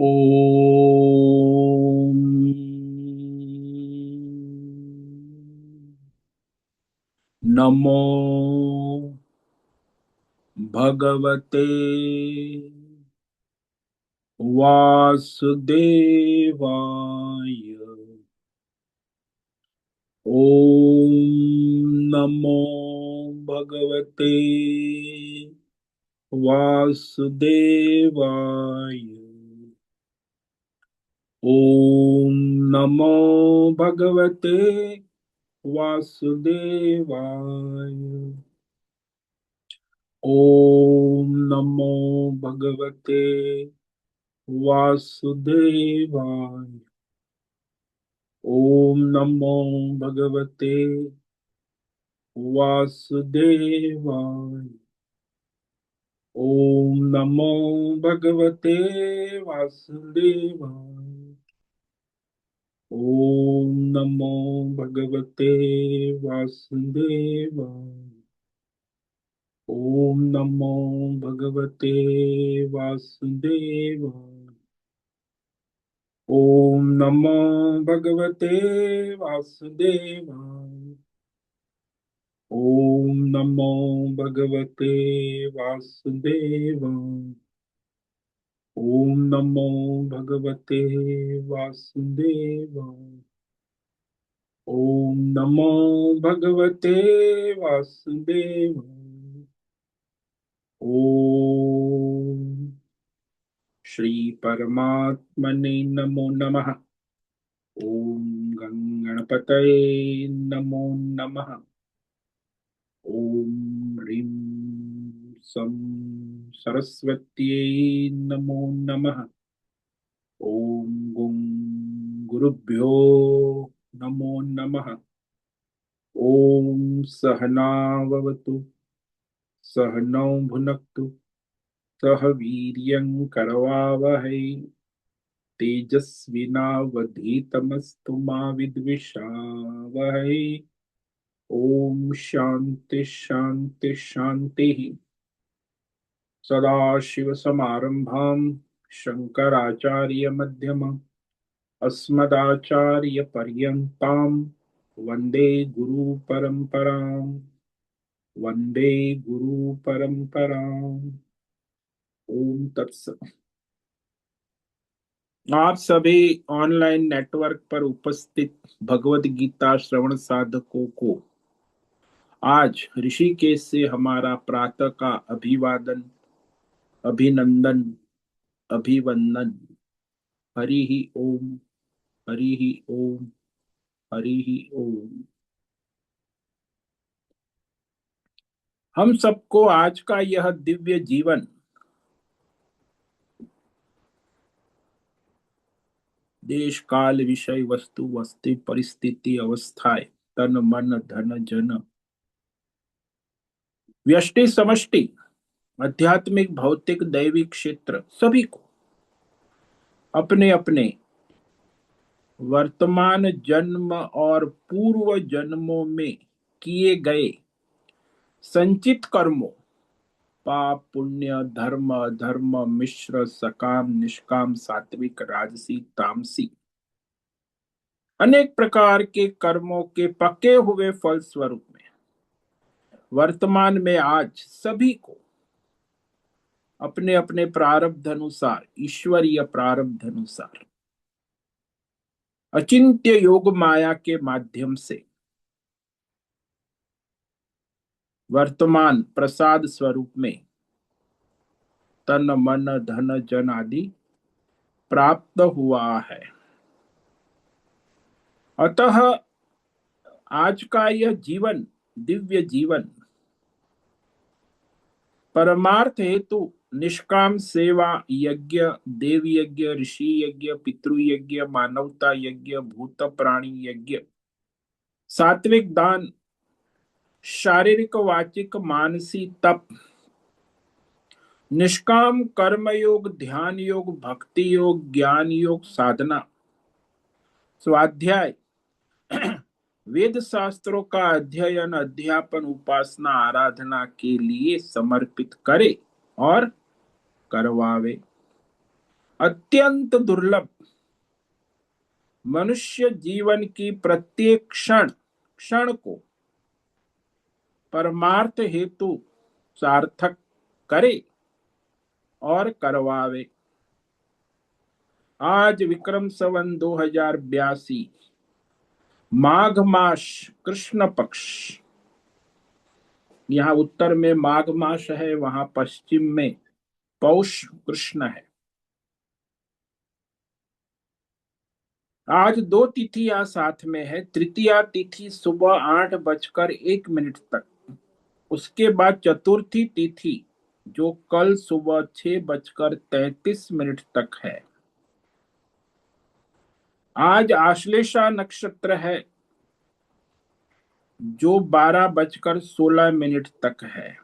ओम नमो भगवते वासुदेवाय। ओम नमो भगवते वासुदेवाय। ओम नमो भगवते वासुदेवाय। ओम नमो भगवते वासुदेवाय। ओम नमो भगवते वासुदेवाय। ओम नमो भगवते वासुदेवाय। ओम नमो भगवते वासुदेवाय। ओम नमो भगवते वासुदेवाय। ओम नमो भगवते वासुदेवाय। ओम नमो भगवते वासुदेवाय। ओम नमो भगवते वासुदेवाय। ओम नमो भगवते वासुदेवाय। ओम श्री परमात्मने नमो नमः। ओम गणपतये नमो नमः। ओम ह्रीं सं सरस्वत्यै नमो नमः। ओम गुं गुरुभ्यो नमो नमः। ओम सहनाववतु सहनौ भुनक्तु सह वीर्यं करवावहै तेजस्विनावधीतमस्तु मा विद्विषावहै। ओम शांति शांति शांति। सदाशिवसमारम्भां शङ्कराचार्यमध्यमाम् अस्मदाचार्यपर्यन्तां वन्दे गुरुपरम्पराम्। वन्दे गुरुपरम्पराम्। ओम तत्सत्। आप सभी ऑनलाइन नेटवर्क पर उपस्थित भगवत गीता श्रवण साधकों को आज ऋषिकेश से हमारा प्रातः का अभिवादन, अभिनंदन, अभिवंदन। हरि ही ओम, हरि ही ओम, हरि ही ओम। हम सबको आज का यह दिव्य जीवन देश काल विषय वस्तु वस्ती परिस्थिति अवस्थाएं तन मन धन जन व्यष्टि समष्टि आध्यात्मिक भौतिक दैविक क्षेत्र सभी को अपने अपने वर्तमान जन्म और पूर्व जन्मों में किए गए संचित कर्मों, पाप पुण्य धर्म अधर्म मिश्र सकाम निष्काम सात्विक राजसी तामसी अनेक प्रकार के कर्मों के पके हुए फल स्वरूप में वर्तमान में आज सभी को अपने अपने प्रारब्ध अनुसार, ईश्वरीय प्रारब्ध अनुसार अचिंत्य योग माया के माध्यम से वर्तमान प्रसाद स्वरूप में तन मन धन जन आदि प्राप्त हुआ है। अतः आज का यह जीवन, दिव्य जीवन, परमार्थ हेतु निष्काम सेवा यज्ञ, देव यज्ञ, ऋषि यज्ञ, पितृ यज्ञ, मानवता यज्ञ, भूत प्राणी यज्ञ, सात्विक दान, शारीरिक वाचिक मानसी तप, निष्काम कर्म योग, ध्यान योग, भक्ति योग, ज्ञान योग, साधना, स्वाध्याय, वेद शास्त्रों का अध्ययन अध्यापन उपासना आराधना के लिए समर्पित करे और करवावे। अत्यंत दुर्लभ मनुष्य जीवन की प्रत्येक क्षण क्षण को परमार्थ हेतु सार्थक करे और करवावे। आज विक्रम संवत 2082 माघ मास कृष्ण पक्ष, यहाँ उत्तर में माघ मास है, वहां पश्चिम में पौष कृष्ण है। आज दो तिथियां साथ में है। तृतीया तिथि सुबह 8:01 तक, उसके बाद चतुर्थी तिथि जो कल सुबह 6:33 तक है। आज आश्लेषा नक्षत्र है जो 12:16 तक है।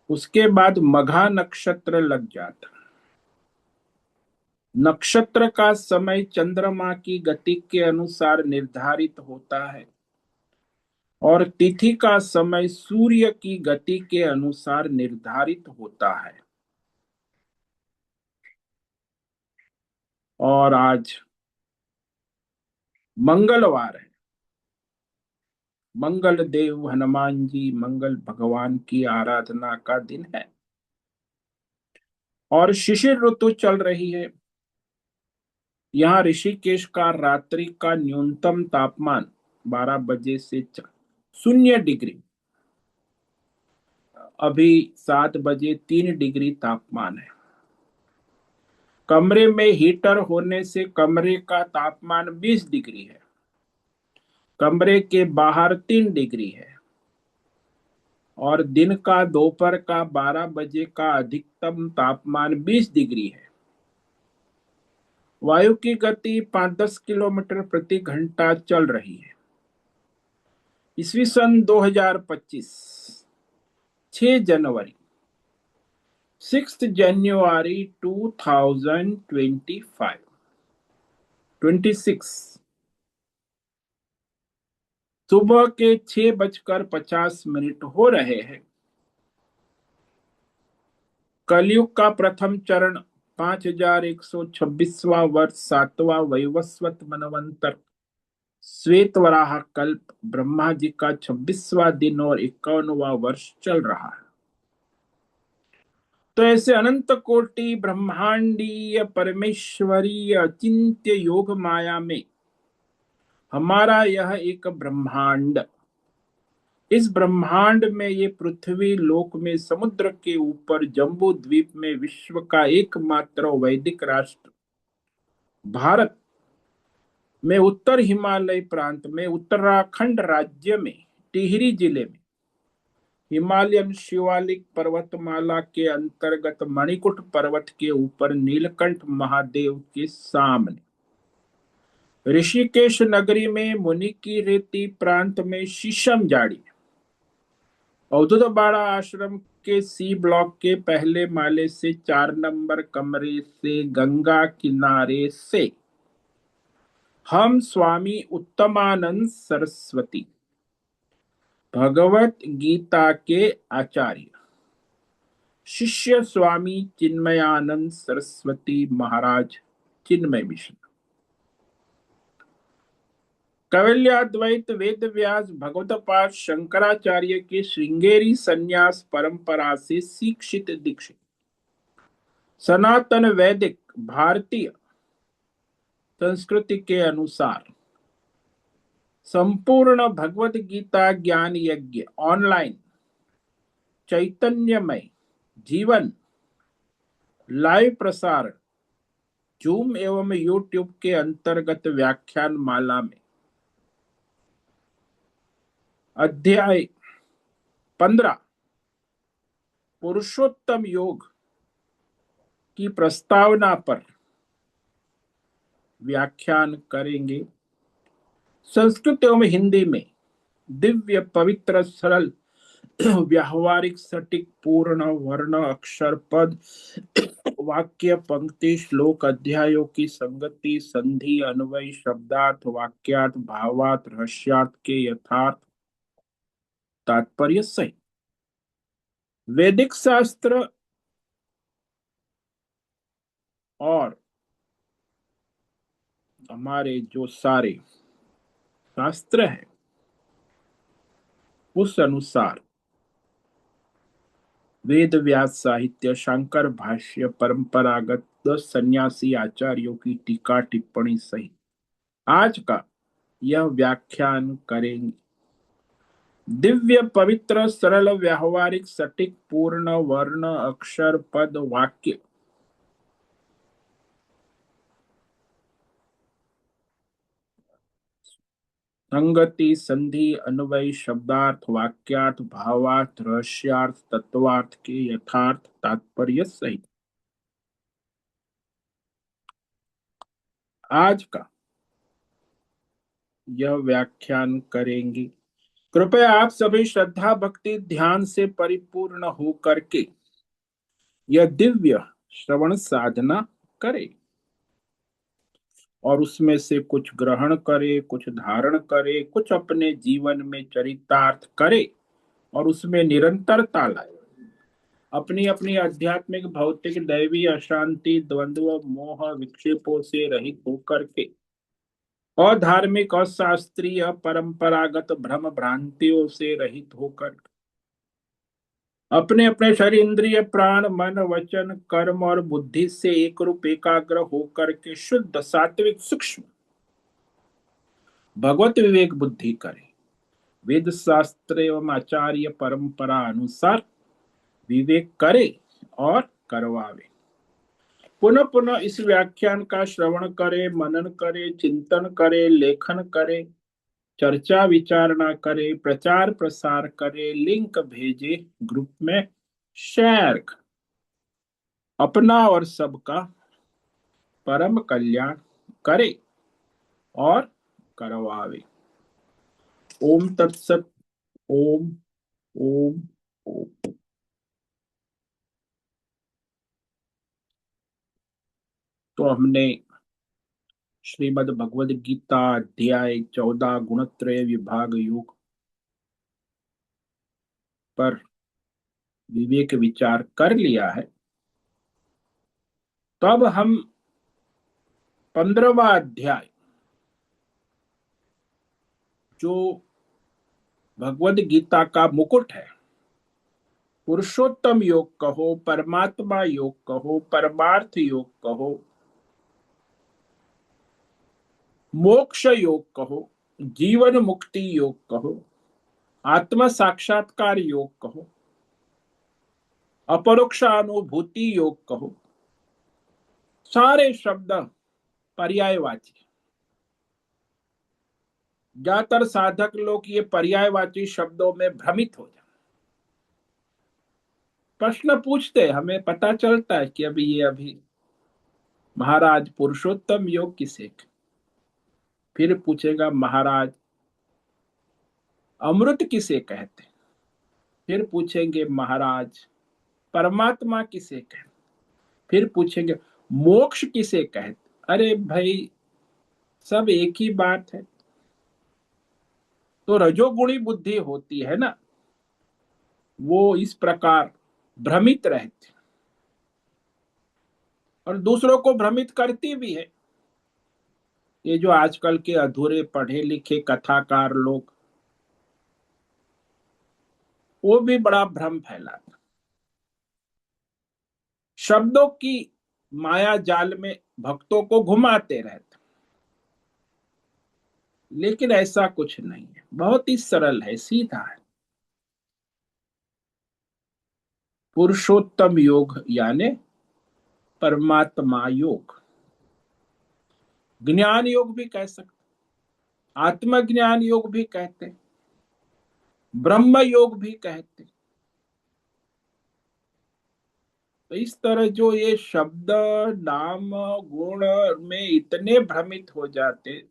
उसके बाद मघा नक्षत्र लग जाता। नक्षत्र का समय चंद्रमा की गति के अनुसार निर्धारित होता है और तिथि का समय सूर्य की गति के अनुसार निर्धारित होता है। और आज मंगलवार है। मंगल देव हनुमान जी, मंगल भगवान की आराधना का दिन है और शिशिर ऋतु चल रही है। यहाँ ऋषिकेश का रात्रि का न्यूनतम तापमान 12 बजे से 0 डिग्री, अभी 7 बजे 3 डिग्री तापमान है। कमरे में हीटर होने से कमरे का तापमान 20 डिग्री है। कमरे के बाहर 3 डिग्री है और दिन का दोपहर का 12 बजे का अधिकतम तापमान 20 डिग्री है। वायु की गति 5-10 किलोमीटर प्रति घंटा चल रही है। ईस्वी सन 2025 6 जनवरी 6 जनवरी 2025 26 सुबह के 6:50 हो रहे हैं। कलयुग का प्रथम चरण 5126वां वर्ष, 7वां वैवस्वत मनवंतर, श्वेत वराह कल्प, ब्रह्मा जी का 26वां दिन और 51वां वर्ष चल रहा है। तो ऐसे अनंत कोटि ब्रह्मांडीय परमेश्वरीय अचिंत्य योग माया में हमारा यह एक ब्रह्मांड, इस ब्रह्मांड में ये पृथ्वी लोक में समुद्र के ऊपर जम्बू द्वीप में विश्व का एकमात्र वैदिक राष्ट्र भारत में उत्तर हिमालय प्रांत में उत्तराखंड राज्य में टिहरी जिले में हिमालयन शिवालिक पर्वतमाला के अंतर्गत मणिकुट पर्वत के ऊपर नीलकंठ महादेव के सामने ऋषिकेश नगरी में मुनि की रेती प्रांत में शीशम जाड़ी अवधूत बाड़ा आश्रम के सी ब्लॉक के पहले माले से 4 नंबर कमरे से गंगा किनारे से हम स्वामी उत्तमानंद सरस्वती भगवत गीता के आचार्य शिष्य स्वामी चिन्मयानंद सरस्वती महाराज चिन्मय मिशन कैवल्याद्वैत वेद व्यास भगवतपाद शंकराचार्य के श्रृंगेरी संन्यास परंपरा से शिक्षित दीक्षित सनातन वैदिक भारतीय संस्कृति के अनुसार संपूर्ण भगवत गीता ज्ञान यज्ञ ऑनलाइन चैतन्यमय जीवन लाइव प्रसारण जूम एवं यूट्यूब के अंतर्गत व्याख्यान माला में अध्याय 15 पुरुषोत्तम योग की प्रस्तावना पर व्याख्यान करेंगे। संस्कृत एवं हिंदी में दिव्य पवित्र सरल व्यावहारिक सटीक पूर्ण वर्ण अक्षर पद वाक्य पंक्ति श्लोक अध्यायों की संगति संधि अन्वय शब्दार्थ वाक्यार्थ भावार्थ रहस्यार्थ के यथार्थ तात्पर्य सहित वैदिक शास्त्र और हमारे जो सारे शास्त्र हैं उस अनुसार वेद व्यास साहित्य, शंकर भाष्य, परंपरागत 10 सन्यासी आचार्यों की टीका टिप्पणी सहित आज का यह व्याख्यान करेंगे। दिव्य पवित्र सरल व्यावहारिक सटीक पूर्ण वर्ण अक्षर पद वाक्य संगति संधि अन्वय शब्दार्थ वाक्यार्थ भावार्थ रहस्यार्थ तत्वार्थ के यथार्थ तात्पर्य सहित आज का यह व्याख्यान करेंगे। कृपया आप सभी श्रद्धा भक्ति ध्यान से परिपूर्ण होकर के यह दिव्य श्रवण साधना करें और उसमें से कुछ ग्रहण करे, कुछ धारण करे, कुछ अपने जीवन में चरितार्थ करे और उसमें निरंतरता लाए। अपनी अपनी आध्यात्मिक भौतिक दैवी अशांति द्वंद्व मोह विक्षेपों से रहित होकर के अधार्मिक अशास्त्रीय परंपरागत भ्रम भ्रांतियों से रहित होकर अपने अपने शरीर इंद्रिय प्राण मन वचन कर्म और बुद्धि से एक रूप एकाग्र होकर के शुद्ध सात्विक सूक्ष्म भगवत विवेक बुद्धि करे। वेद शास्त्र एवं आचार्य परंपरा अनुसार विवेक करे और करवावे। पुनः पुनः इस व्याख्यान का श्रवण करे, मनन करे, चिंतन करे, लेखन करे, चर्चा विचारणा करे, प्रचार प्रसार करे, लिंक भेजे, ग्रुप में शेयर करे। अपना और सबका परम कल्याण करे और करवावे। ओम तत्सत। ओम ओम ओम। तो हमने श्रीमद् भगवद गीता अध्याय 14 गुणत्रय विभाग योग पर विवेक विचार कर लिया है। तब हम 15वां अध्याय जो भगवद गीता का मुकुट है, पुरुषोत्तम योग कहो, परमात्मा योग कहो, परमार्थ योग कहो, मोक्ष योग कहो, जीवन मुक्ति योग कहो, आत्म साक्षात्कार योग कहो, अपरोक्षानुभूति योग कहो, सारे शब्द पर्यायवाची। ज्यादातर साधक लोग ये पर्यायवाची शब्दों में भ्रमित हो जाते, प्रश्न पूछते, हमें पता चलता है कि अभी महाराज पुरुषोत्तम योग किसे, फिर पूछेगा महाराज अमृत किसे कहते, फिर पूछेंगे महाराज परमात्मा किसे कहते, फिर पूछेंगे मोक्ष किसे कहते। अरे भाई सब एक ही बात है। तो रजोगुणी बुद्धि होती है ना, वो इस प्रकार भ्रमित रहती और दूसरों को भ्रमित करती भी है। ये जो आजकल के अधूरे पढ़े लिखे कथाकार लोग, वो भी बड़ा भ्रम फैलाता, शब्दों की माया जाल में भक्तों को घुमाते रहते। लेकिन ऐसा कुछ नहीं है, बहुत ही सरल है, सीधा है। पुरुषोत्तम योग यानी परमात्मा योग, ज्ञान योग भी कह सकते, आत्मज्ञान योग भी कहते, ब्रह्म योग भी कहते। तो इस तरह जो ये शब्द नाम गुण में इतने भ्रमित हो जाते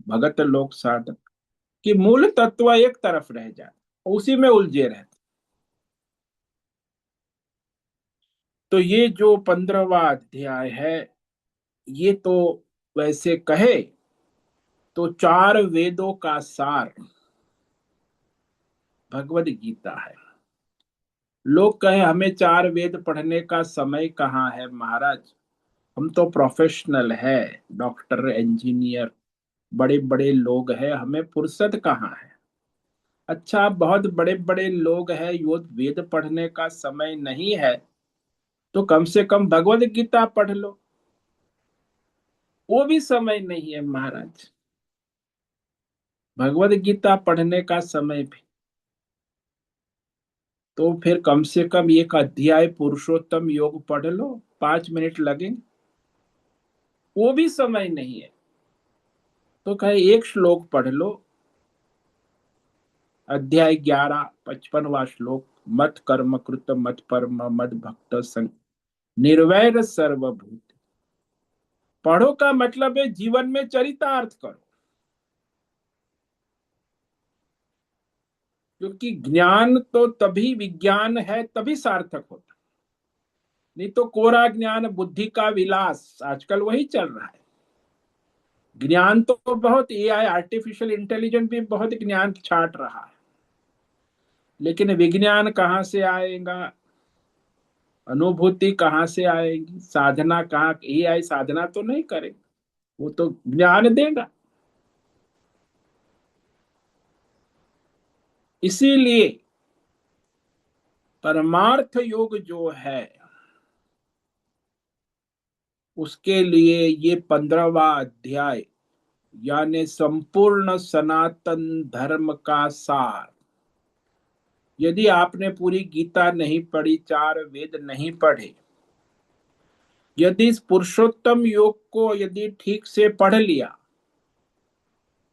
भगत लोग साधक कि मूल तत्व एक तरफ रह जाते, उसी में उलझे रहते। तो ये जो 15वां अध्याय है, ये तो वैसे कहे तो 4 वेदों का सार भगवद गीता है। लोग कहे हमें 4 वेद पढ़ने का समय कहाँ है महाराज, हम तो प्रोफेशनल है, डॉक्टर, इंजीनियर, बड़े बड़े लोग हैं, हमें फुर्सत कहाँ है। अच्छा, बहुत बड़े बड़े लोग हैं, युद्ध वेद पढ़ने का समय नहीं है, तो कम से कम भगवत गीता पढ़ लो। वो भी समय नहीं है महाराज, भगवत गीता पढ़ने का समय भी। तो फिर कम से कम एक अध्याय पुरुषोत्तम योग पढ़ लो, 5 मिनट लगेंगे, वो भी समय नहीं है। तो कहे एक श्लोक पढ़ लो, अध्याय 11, 55वां श्लोक। मत कर्म कृत मत परम मद भक्त संग निर्वैर सर्वभूत। पढ़ो का मतलब है जीवन में चरितार्थ करो, क्योंकि ज्ञान तो तभी विज्ञान है, तभी सार्थक होता। नहीं तो कोरा ज्ञान बुद्धि का विलास, आजकल वही चल रहा है। ज्ञान तो बहुत, एआई आर्टिफिशियल इंटेलिजेंस भी बहुत ज्ञान छाट रहा है, लेकिन विज्ञान कहाँ से आएगा, अनुभूति कहाँ से आएगी, साधना कहाँ, एआई साधना तो नहीं करेगा, वो तो ज्ञान देगा। इसीलिए परमार्थ योग जो है, उसके लिए ये 15वां अध्याय, यानी संपूर्ण सनातन धर्म का सार। यदि आपने पूरी गीता नहीं पढ़ी, 4 वेद नहीं पढ़े, यदि इस पुरुषोत्तम योग को यदि ठीक से पढ़ लिया,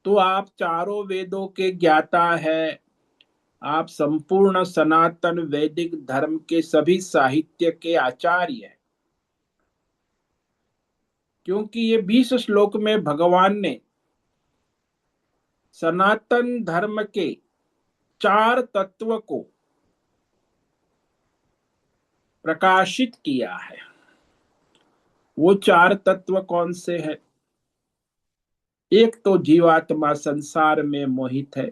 तो आप चारों वेदों के ज्ञाता है, आप संपूर्ण सनातन वैदिक धर्म के सभी साहित्य के आचार्य हैं। क्योंकि ये 20 श्लोक में भगवान ने सनातन धर्म के 4 तत्व को प्रकाशित किया है। वो 4 तत्व कौन से हैं? एक तो जीवात्मा संसार में मोहित है,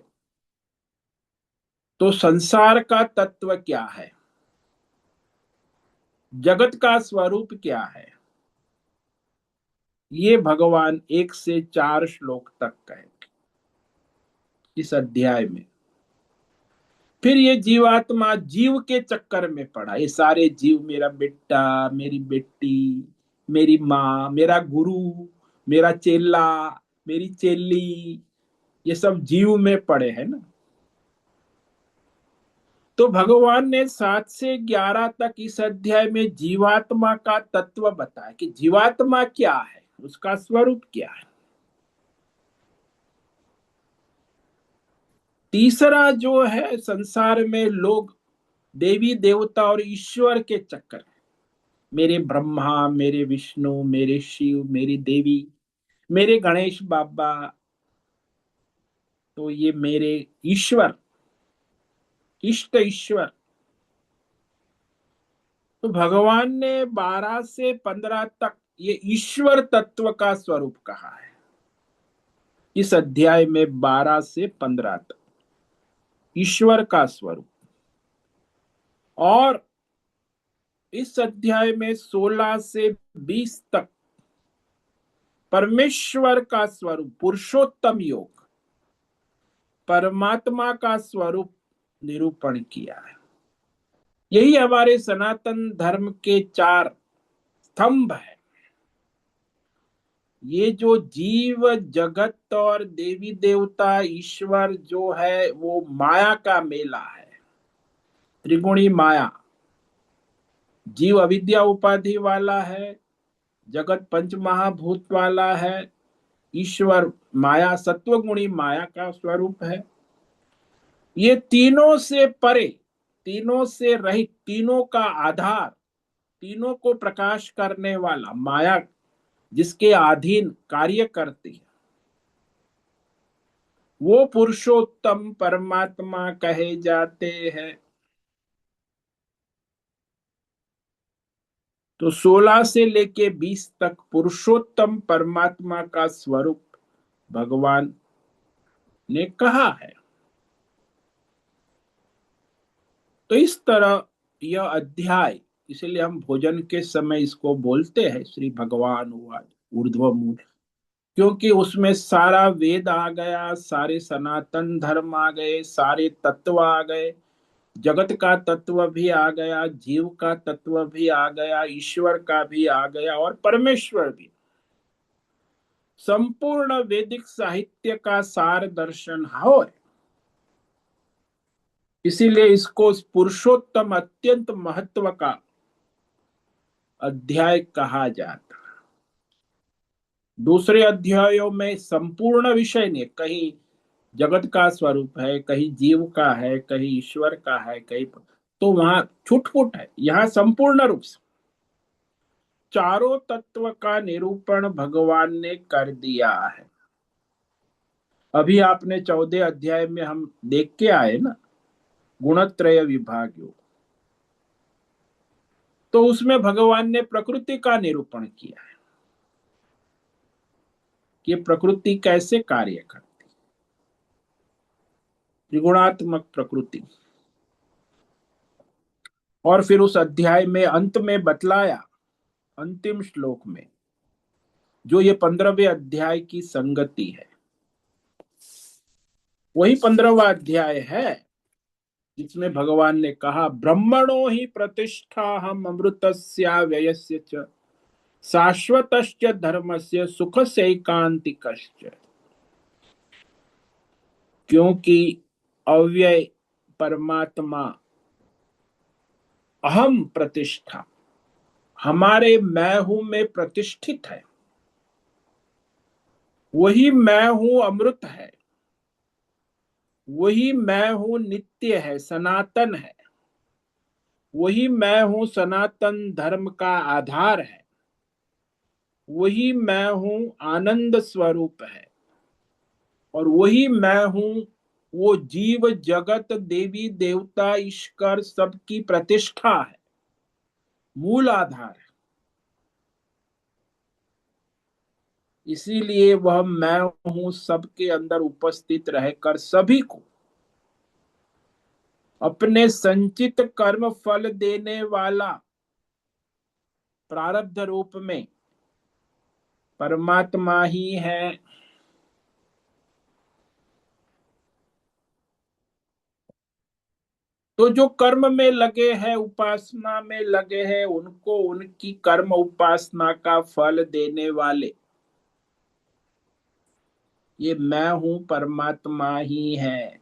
तो संसार का तत्व क्या है, जगत का स्वरूप क्या है, ये भगवान 1 से 4 श्लोक तक कहेंगे इस अध्याय में। फिर ये जीवात्मा जीव के चक्कर में पड़ा, ये सारे जीव, मेरा बेटा, मेरी बेटी, मेरी माँ, मेरा गुरु, मेरा चेला, मेरी चेली, ये सब जीव में पड़े हैं ना। तो भगवान ने 7 से 11 तक इस अध्याय में जीवात्मा का तत्व बताया कि जीवात्मा क्या है, उसका स्वरूप क्या है। तीसरा जो है, संसार में लोग देवी देवता और ईश्वर के चक्कर, मेरे ब्रह्मा, मेरे विष्णु, मेरे शिव, मेरी देवी, मेरे गणेश बाबा, तो ये मेरे ईश्वर, इष्ट ईश्वर। तो भगवान ने 12 से 15 तक ये ईश्वर तत्व का स्वरूप कहा है। इस अध्याय में 12 से 15 तक ईश्वर का स्वरूप, और इस अध्याय में 16 से 20 तक परमेश्वर का स्वरूप, पुरुषोत्तम योग, परमात्मा का स्वरूप निरूपण किया है। यही हमारे सनातन धर्म के 4 स्तंभ है। ये जो जीव जगत और देवी देवता ईश्वर जो है, वो माया का मेला है, त्रिगुणी माया। जीव अविद्या उपाधि वाला है, जगत पंच महाभूत वाला है, ईश्वर माया सत्वगुणी माया का स्वरूप है। ये तीनों से परे, तीनों से रहित, तीनों का आधार, तीनों को प्रकाश करने वाला माया, जिसके अधीन कार्य करती है, वो पुरुषोत्तम परमात्मा कहे जाते हैं। तो 16 से लेके 20 तक पुरुषोत्तम परमात्मा का स्वरूप भगवान ने कहा है। तो इस तरह यह अध्याय इसलिए हम भोजन के समय इसको बोलते हैं श्री भगवान हुआ ऊर्ध्व मूल, क्योंकि उसमें सारा वेद आ गया, सारे सनातन धर्म आ गए, सारे तत्व आ गए, जगत का तत्व भी आ गया, जीव का तत्व भी आ गया, ईश्वर का भी आ गया और परमेश्वर भी। संपूर्ण वैदिक साहित्य का सार दर्शन हो, इसीलिए इसको पुरुषोत्तम अत्यंत महत्व का अध्याय कहा जाता। दूसरे अध्यायों में संपूर्ण विषय ने, कहीं जगत का स्वरूप है, कहीं जीव का है, कहीं ईश्वर का है, कहीं तो वहां छुटपुट है। यहाँ संपूर्ण रूप से चारों तत्व का निरूपण भगवान ने कर दिया है। अभी आपने 14 अध्याय में हम देख के आए ना, गुणत्रय विभाग योग, तो उसमें भगवान ने प्रकृति का निरूपण किया है कि प्रकृति कैसे कार्य करती, त्रिगुणात्मक प्रकृति। और फिर उस अध्याय में अंत में बतलाया, अंतिम श्लोक में, जो ये 15वें अध्याय की संगति है, वही 15वां अध्याय है जिसमें भगवान ने कहा ब्रह्मणो ही प्रतिष्ठा हम अमृतस्या व्ययस्य च शाश्वतश्च धर्मस्य सुखस्यैकान्तिकश्च। क्योंकि अव्यय परमात्मा अहम प्रतिष्ठा, हमारे मैं हूं में प्रतिष्ठित है, वही मैं हूं अमृत है, वही मैं हूं नित्य है, सनातन है, वही मैं हूं सनातन धर्म का आधार है, वही मैं हूं आनंद स्वरूप है, और वही मैं हूं वो जीव जगत देवी देवता ईश्वर सबकी प्रतिष्ठा है, मूल आधार है। इसीलिए वह मैं हूं सबके अंदर उपस्थित रहकर सभी को अपने संचित कर्म फल देने वाला प्रारब्ध रूप में परमात्मा ही है। तो जो कर्म में लगे हैं, उपासना में लगे हैं, उनको उनकी कर्म उपासना का फल देने वाले ये मैं हूं परमात्मा ही है।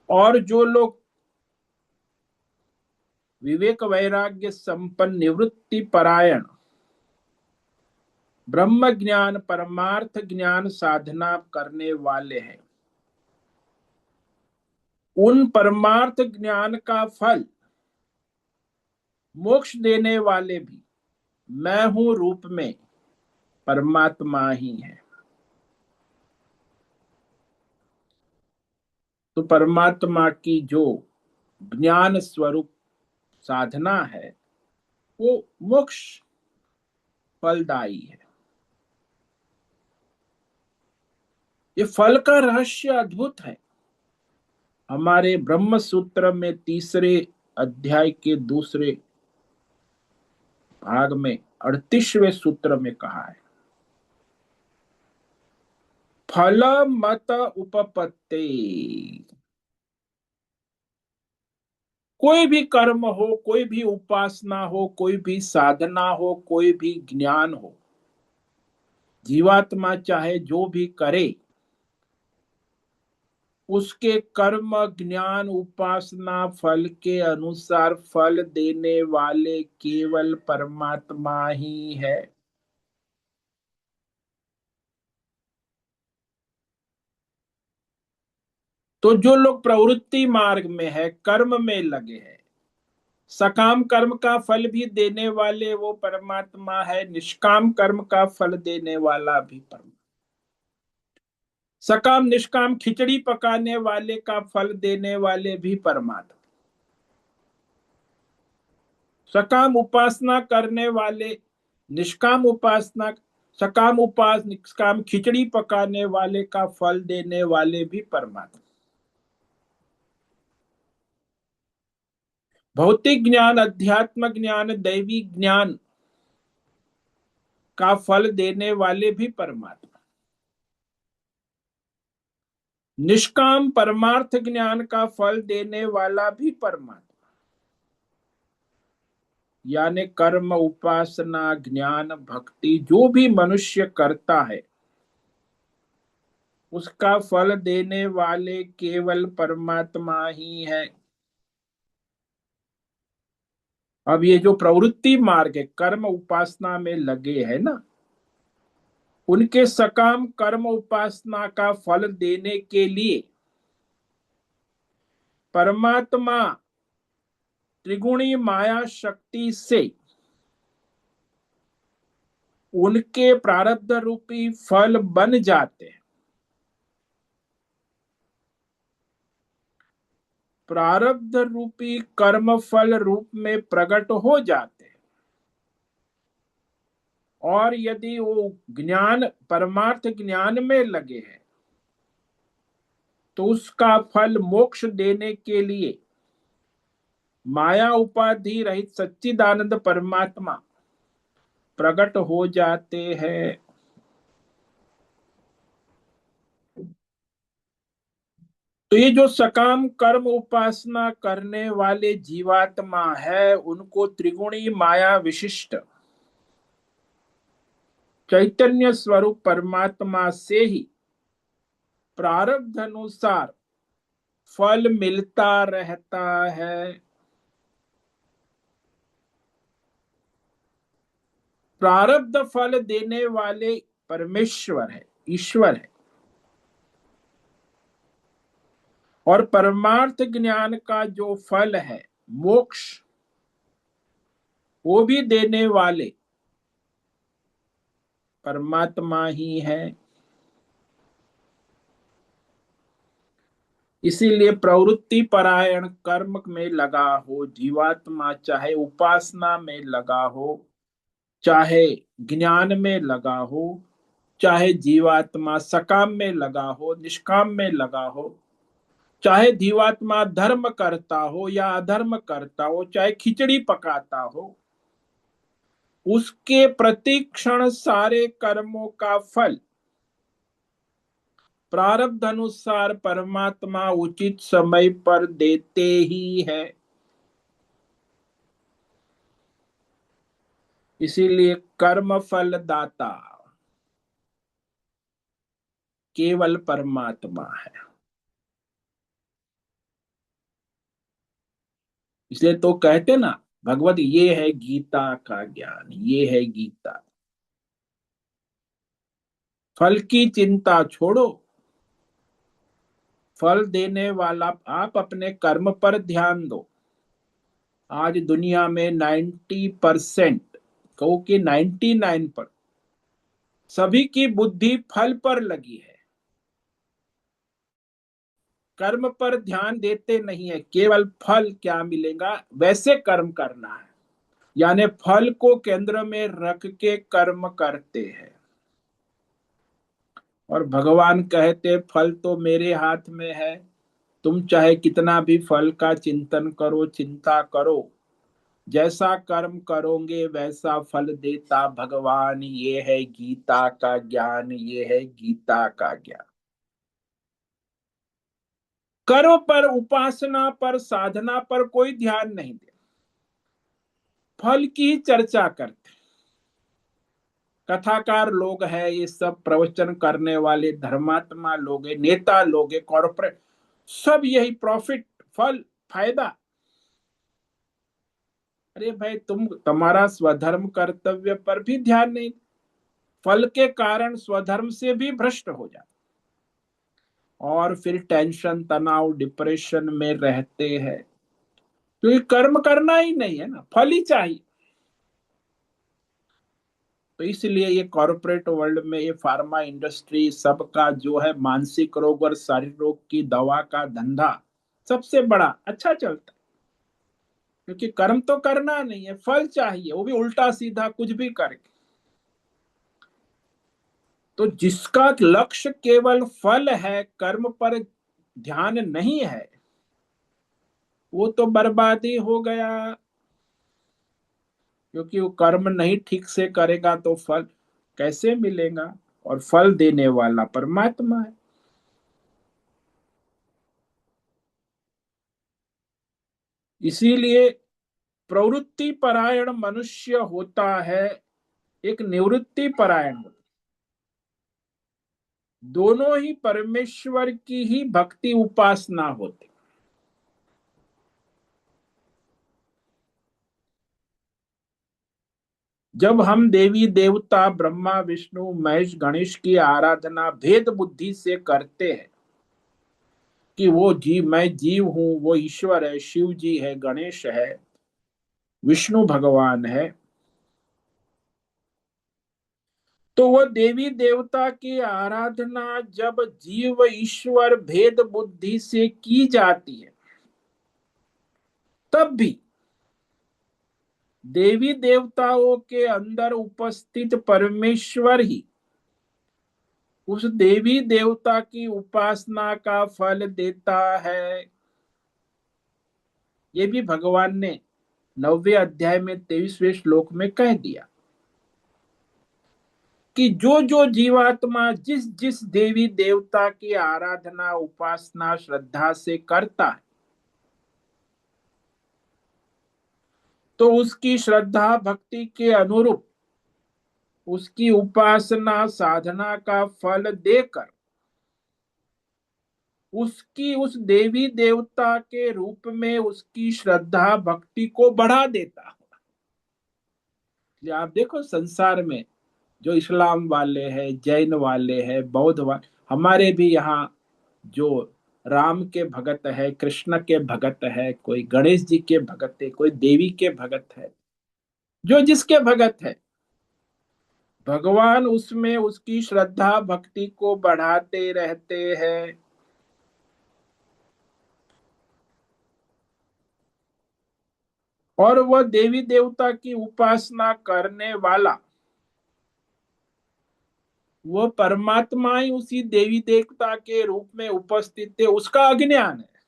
और जो लोग विवेक वैराग्य संपन्न निवृत्ति परायण ब्रह्म ज्ञान परमार्थ ज्ञान साधना करने वाले हैं, उन परमार्थ ज्ञान का फल मोक्ष देने वाले भी मैं हूं रूप में परमात्मा ही है। तो परमात्मा की जो ज्ञान स्वरूप साधना है वो मोक्ष फलदायी है। ये फल का रहस्य अद्भुत है। हमारे ब्रह्म सूत्र में तीसरे अध्याय के दूसरे भाग में 38वें सूत्र में कहा है, फल मत उपपत्ते। कोई भी कर्म हो, कोई भी उपासना हो, कोई भी साधना हो, कोई भी ज्ञान हो, जीवात्मा चाहे जो भी करे, उसके कर्म ज्ञान उपासना फल के अनुसार फल देने वाले केवल परमात्मा ही है। तो जो लोग प्रवृत्ति मार्ग में है, कर्म में लगे हैं, सकाम कर्म का फल भी देने वाले वो परमात्मा है, निष्काम कर्म का फल देने वाला भी परमात्मा। सकाम निष्काम खिचड़ी पकाने वाले का फल देने वाले भी परमात्मा। सकाम उपासना करने वाले, निष्काम उपासना, सकाम उपास निष्काम खिचड़ी पकाने वाले का फल देने वाले भी परमात्मा। भौतिक ज्ञान, अध्यात्म ज्ञान, दैवी ज्ञान का फल देने वाले भी परमात्मा, निष्काम परमार्थ ज्ञान का फल देने वाला भी परमात्मा। यानी कर्म, उपासना, ज्ञान, भक्ति जो भी मनुष्य करता है उसका फल देने वाले केवल परमात्मा ही है। अब ये जो प्रवृत्ति मार्ग है, कर्म उपासना में लगे है ना, उनके सकाम कर्म उपासना का फल देने के लिए परमात्मा त्रिगुणी माया शक्ति से उनके प्रारब्ध रूपी फल बन जाते हैं। प्रारब्ध रूपी कर्म फल रूप में प्रकट हो जाते हैं। और यदि वो ज्ञान परमार्थ ज्ञान में लगे हैं तो उसका फल मोक्ष देने के लिए माया उपाधि रहित सच्चिदानंद परमात्मा प्रकट हो जाते हैं। तो ये जो सकाम कर्म उपासना करने वाले जीवात्मा है उनको त्रिगुणी माया विशिष्ट चैतन्य स्वरूप परमात्मा से ही प्रारब्ध अनुसार फल मिलता रहता है। प्रारब्ध फल देने वाले परमेश्वर है, ईश्वर है। और परमार्थ ज्ञान का जो फल है मोक्ष, वो भी देने वाले परमात्मा ही है। इसीलिए प्रवृत्ति परायण कर्म में लगा हो जीवात्मा, चाहे उपासना में लगा हो, चाहे ज्ञान में लगा हो, चाहे जीवात्मा सकाम में लगा हो, निष्काम में लगा हो, चाहे जीवात्मा धर्म करता हो या अधर्म करता हो, चाहे खिचड़ी पकाता हो, उसके प्रति क्षण सारे कर्मों का फल प्रारब्ध अनुसार परमात्मा उचित समय पर देते ही है। इसीलिए कर्म फल दाता केवल परमात्मा है। इसलिए तो कहते ना, भगवत ये है गीता का ज्ञान, ये है गीता। फल की चिंता छोड़ो, फल देने वाला आप अपने कर्म पर ध्यान दो। आज दुनिया में 90%, कहो कि 99% सभी की बुद्धि फल पर लगी है, कर्म पर ध्यान देते नहीं है। केवल फल क्या मिलेगा वैसे कर्म करना है, यानी फल को केंद्र में रख के कर्म करते हैं। और भगवान कहते फल तो मेरे हाथ में है, तुम चाहे कितना भी फल का चिंतन करो, चिंता करो, जैसा कर्म करोगे वैसा फल देता भगवान। ये है गीता का ज्ञान, ये है गीता का ज्ञान। कर्म पर, उपासना पर, साधना पर कोई ध्यान नहीं दे, फल की चर्चा करते। कथाकार लोग हैं, ये सब प्रवचन करने वाले धर्मात्मा लोग हैं, नेता लोग हैं, कॉर्पोरेट, सब यही प्रॉफिट, फल, फायदा। अरे भाई, तुम्हारा स्वधर्म कर्तव्य पर भी ध्यान नहीं, फल के कारण स्वधर्म से भी भ्रष्ट हो जाते और फिर टेंशन, तनाव, डिप्रेशन में रहते हैं। तो ये कर्म करना ही नहीं है ना, फल ही चाहिए। तो इसलिए ये कॉरपोरेट वर्ल्ड में, ये फार्मा इंडस्ट्री सबका जो है मानसिक रोग और शारीरिक रोग की दवा का धंधा सबसे बड़ा अच्छा चलता है। क्योंकि कर्म तो करना नहीं है, फल चाहिए, वो भी उल्टा सीधा कुछ भी करके। तो जिसका लक्ष्य केवल फल है, कर्म पर ध्यान नहीं है, वो तो बर्बादी हो गया, क्योंकि वो कर्म नहीं ठीक से करेगा तो फल कैसे मिलेगा। और फल देने वाला परमात्मा है। इसीलिए प्रवृत्ति परायण मनुष्य होता है, एक निवृत्ति परायण होता है। दोनों ही परमेश्वर की ही भक्ति उपासना होती। जब हम देवी देवता ब्रह्मा विष्णु महेश गणेश की आराधना भेद बुद्धि से करते हैं कि वो जीव, मैं जीव हूं, वो ईश्वर है, शिव जी है, गणेश है, विष्णु भगवान है, तो वो देवी देवता की आराधना जब जीव ईश्वर भेद बुद्धि से की जाती है, तब भी देवी देवताओं के अंदर उपस्थित परमेश्वर ही उस देवी देवता की उपासना का फल देता है। ये भी भगवान ने 9वें अध्याय में 23वें श्लोक में कह दिया कि जो जो जीवात्मा जिस जिस देवी देवता की आराधना उपासना श्रद्धा से करता है, तो उसकी श्रद्धा भक्ति के अनुरूप उसकी उपासना साधना का फल देकर उसकी उस देवी देवता के रूप में उसकी श्रद्धा भक्ति को बढ़ा देता है। आप देखो संसार में जो इस्लाम वाले हैं, जैन वाले हैं, बौद्ध वाले, हमारे भी यहाँ जो राम के भगत है, कृष्ण के भगत है, कोई गणेश जी के भगत है, कोई देवी के भगत है, जो जिसके भगत है, भगवान उसमें उसकी श्रद्धा भक्ति को बढ़ाते रहते हैं। और वह देवी देवता की उपासना करने वाला वो परमात्मा ही उसी देवी देवता के रूप में उपस्थित है, उसका अज्ञान है।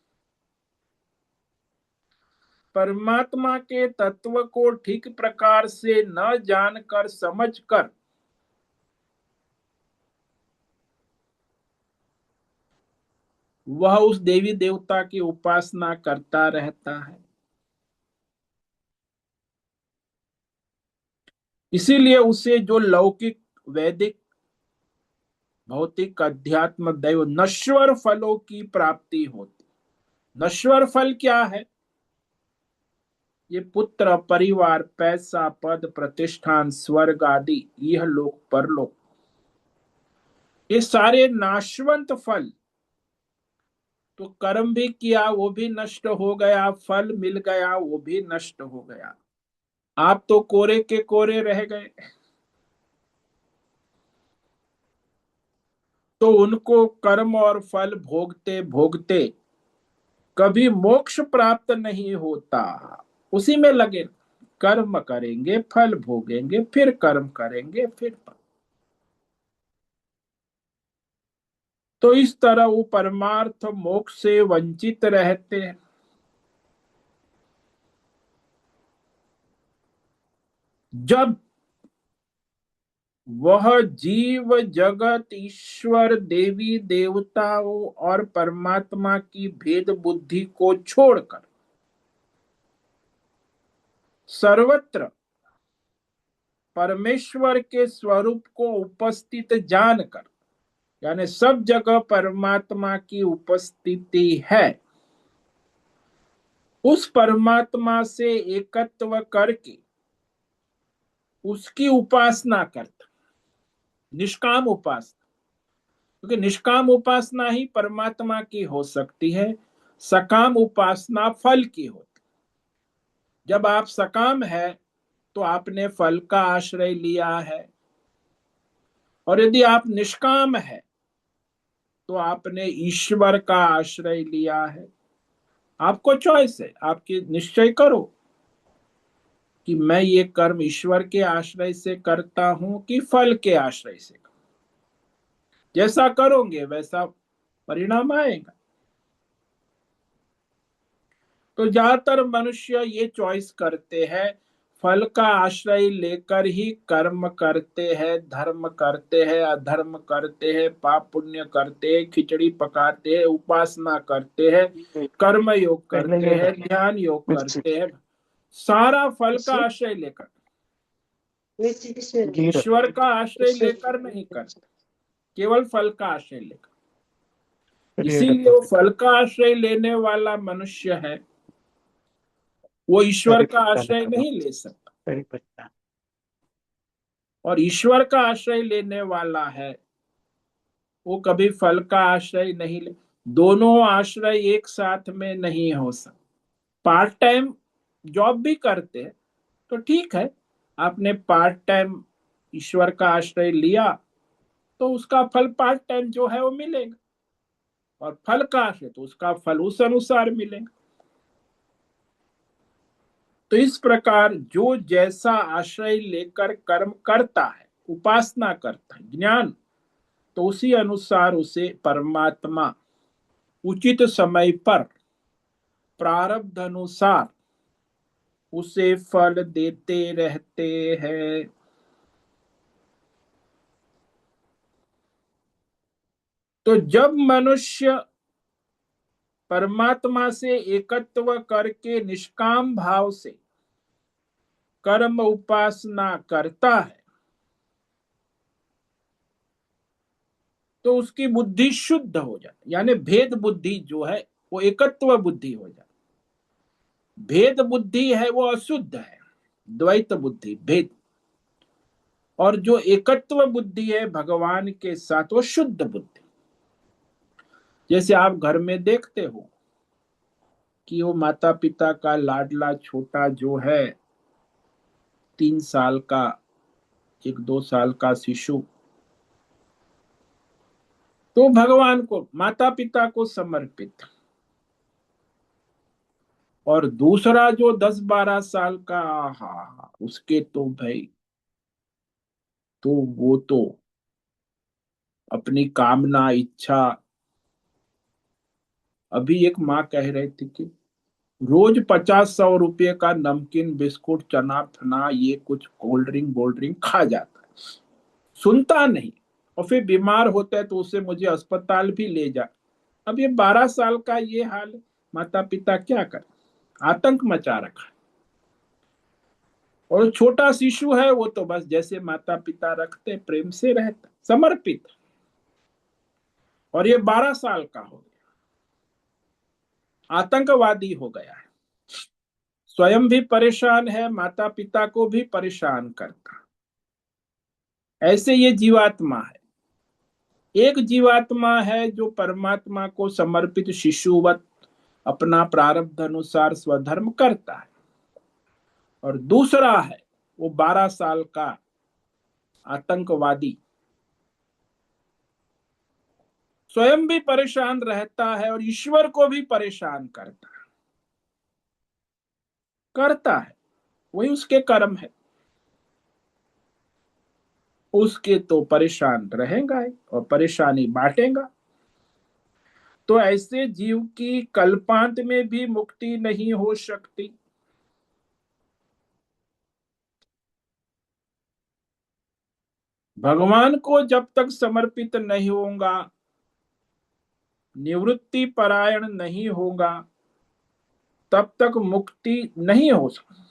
परमात्मा के तत्व को ठीक प्रकार से न जानकर समझकर वह उस देवी देवता की उपासना करता रहता है। इसीलिए उसे जो लौकिक वैदिक भौतिक अध्यात्म दैव नश्वर फलों की प्राप्ति होती। नश्वर फल क्या है? ये पुत्र परिवार पैसा पद प्रतिष्ठान स्वर्ग आदि, यह लोक परलोक, ये सारे नाशवंत फल। तो कर्म भी किया वो भी नष्ट हो गया, फल मिल गया वो भी नष्ट हो गया, आप तो कोरे के कोरे रह गए। तो उनको कर्म और फल भोगते भोगते कभी मोक्ष प्राप्त नहीं होता, उसी में लगे। कर्म करेंगे फल भोगेंगे, फिर कर्म करेंगे फिर फल। तो इस तरह वो परमार्थ मोक्ष से वंचित रहते हैं। जब वह जीव जगत ईश्वर देवी देवताओं और परमात्मा की भेद बुद्धि को छोड़कर सर्वत्र परमेश्वर के स्वरूप को उपस्थित जानकर, यानी सब जगह परमात्मा की उपस्थिति है, उस परमात्मा से एकत्व करके उसकी उपासना करता, निष्काम उपासना। क्योंकि निष्काम उपासना ही परमात्मा की हो सकती है, सकाम उपासना फल की होती। जब आप सकाम है तो आपने फल का आश्रय लिया है, और यदि आप निष्काम है तो आपने ईश्वर का आश्रय लिया है। आपको चॉइस है, आपकी निश्चय करो कि मैं ये कर्म ईश्वर के आश्रय से करता हूं कि फल के आश्रय से। जैसा करोगे वैसा परिणाम आएगा। तो ज्यादातर मनुष्य ये चॉइस करते हैं, फल का आश्रय लेकर ही कर्म करते हैं, धर्म करते हैं, अधर्म करते हैं, पाप पुण्य करते हैं, खिचड़ी पकाते हैं, उपासना करते हैं, कर्म योग पहले करते ये हैं, रखिए ध्यान योग मिर्ची, करते हैं, सारा फल का इससे आश्रय लेकर, मिर्ची किसमें घी ईश्वर का आश्रय उससे लेकर नहीं करते, केवल फल का आश्रय लेकर। चलिए इसीलिए डब्बा वो देखा। फल का आश्रय लेने वाला मनुष्य है, वो ईश्वर करी का पत्ता आश्रय निकालो, नहीं ले सकता। करी पत्ता। और ईश्वर का आश्रय लेने वाला है, वो कभी फल का आश्रय नहीं ले। दोनों आश्रय एक साथ में नहीं हो सकता। पार्ट टाइम जॉब भी करते हैं तो ठीक है, आपने पार्ट टाइम ईश्वर का आश्रय लिया तो उसका फल पार्ट टाइम जो है वो मिलेगा, और फल का आश्रय तो उसका फल उस अनुसार मिलेगा। तो इस प्रकार जो जैसा आश्रय लेकर कर्म करता है, उपासना करता है, ज्ञान, तो उसी अनुसार उसे परमात्मा उचित समय पर प्रारब्ध अनुसार उसे फल देते रहते हैं। तो जब मनुष्य परमात्मा से एकत्व करके निष्काम भाव से कर्म उपासना करता है, तो उसकी बुद्धि शुद्ध हो जाती, यानी भेद बुद्धि जो है वो एकत्व बुद्धि हो जाती। भेद बुद्धि है वो अशुद्ध है, द्वैत बुद्धि भेद, और जो एकत्व बुद्धि है भगवान के साथ वो शुद्ध बुद्धि। जैसे आप घर में देखते हो कि वो माता पिता का लाडला छोटा जो है, 3 साल का, 1-2 साल का शिशु, तो भगवान को, माता पिता को समर्पित। और दूसरा जो 10-12 साल का, हा, उसके तो भाई, तो वो तो अपनी कामना इच्छा। अभी एक माँ कह रही थी कि रोज 50-100 रुपये का नमकीन बिस्कुट चना फना ये कुछ कोल्ड ड्रिंक बोल्ड ड्रिंक खा जाता है, सुनता नहीं, और फिर बीमार होता है तो उसे मुझे अस्पताल भी ले जा। अब ये 12 साल का ये हाल है, माता पिता क्या कर, आतंक मचा रखा। और छोटा शिशु है वो तो बस जैसे माता पिता रखते प्रेम से रहता समर्पित, और ये 12 साल का हो गया, आतंकवादी हो गया है, स्वयं भी परेशान है, माता पिता को भी परेशान करता। ऐसे ये जीवात्मा है। एक जीवात्मा है जो परमात्मा को समर्पित शिशुवत अपना प्रारब्ध अनुसार स्वधर्म करता है, और दूसरा है वो 12 साल का आतंकवादी, स्वयं भी परेशान रहता है और ईश्वर को भी परेशान करता है। वही उसके कर्म है, उसके तो परेशान रहेगा ही और परेशानी बांटेगा। तो ऐसे जीव की कल्पांत में भी मुक्ति नहीं हो सकती। भगवान को जब तक समर्पित नहीं होगा, निवृत्ति परायण नहीं होगा, तब तक मुक्ति नहीं हो सकती।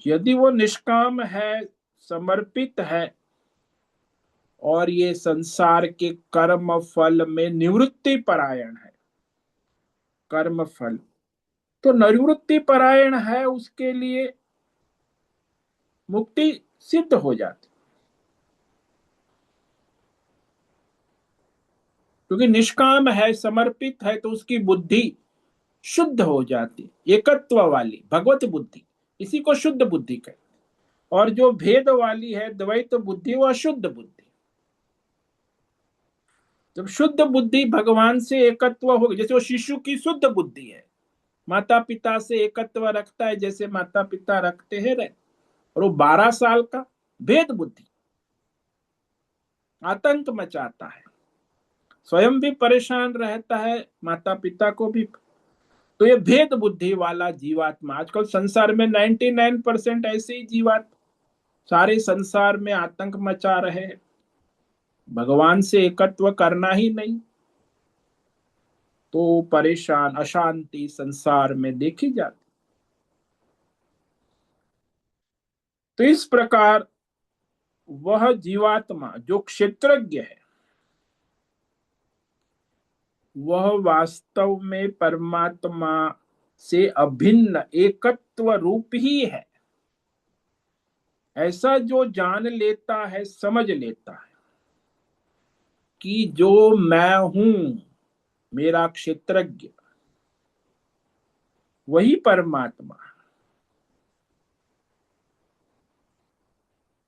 यदि वो निष्काम है, समर्पित है, और ये संसार के कर्म फल में निवृत्ति परायण है, कर्म फल तो निवृत्ति परायण है, उसके लिए मुक्ति सिद्ध हो जाती, क्योंकि निष्काम है, समर्पित है, तो उसकी बुद्धि शुद्ध हो जाती, एकत्व वाली भगवत बुद्धि, इसी को शुद्ध बुद्धि कहते। और जो भेद वाली है द्वैत बुद्धि, वो अशुद्ध बुद्धि। जब शुद्ध बुद्धि भगवान से एकत्व होगी, जैसे वो शिशु की शुद्ध बुद्धि है, माता पिता से एकत्व रखता है जैसे माता पिता रखते हैं रहे, और वो 12 साल का भेद बुद्धि आतंक मचाता है, स्वयं भी परेशान रहता है, माता पिता को भी। तो ये भेद बुद्धि वाला जीवात्मा, आजकल संसार में 99% ऐसे ही जीवात्मा सारे संसार में आतंक मचा रहे हैं, भगवान से एकत्व करना ही नहीं, तो परेशान अशांति संसार में देखी जाती। तो इस प्रकार वह जीवात्मा जो क्षेत्रज्ञ है, वह वास्तव में परमात्मा से अभिन्न एकत्व रूप ही है। ऐसा जो जान लेता है, समझ लेता है कि जो मैं हूं, मेरा क्षेत्रज्ञ, वही परमात्मा।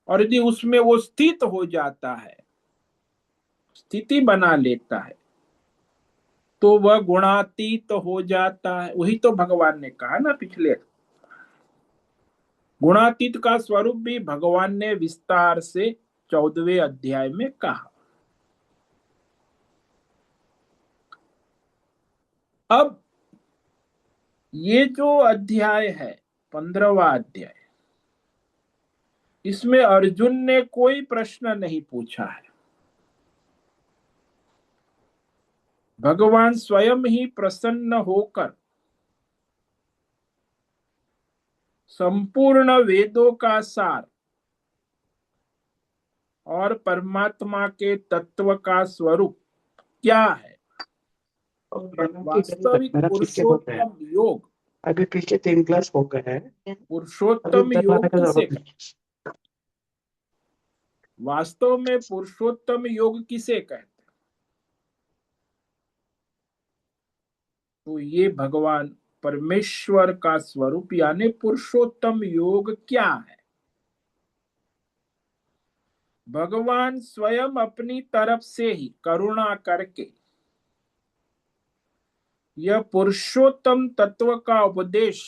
और यदि उसमें वो स्थित हो जाता है, स्थिति बना लेता है, तो वह गुणातीत हो जाता है। वही तो भगवान ने कहा ना पिछले, गुणातीत का स्वरूप भी भगवान ने विस्तार से 14वें अध्याय में कहा। अब ये जो अध्याय है, 15वां अध्याय, इसमें अर्जुन ने कोई प्रश्न नहीं पूछा है। भगवान स्वयं ही प्रसन्न होकर संपूर्ण वेदों का सार और परमात्मा के तत्व का स्वरूप क्या है, वास्तविक मेरा पीछे हो गया है। पुरुषोत्तम योग, अभी पीछे 3 क्लास हो गए हैं। अभी पुरुषोत्तम तक आने योग का किसे जरूरत कहते, नहीं। वास्तव में पुरुषोत्तम योग किसे कहते? तो ये भगवान परमेश्वर का स्वरूप यानी पुरुषोत्तम योग क्या है? भगवान स्वयं अपनी तरफ से ही करुणा करके यह पुरुषोत्तम तत्व का उपदेश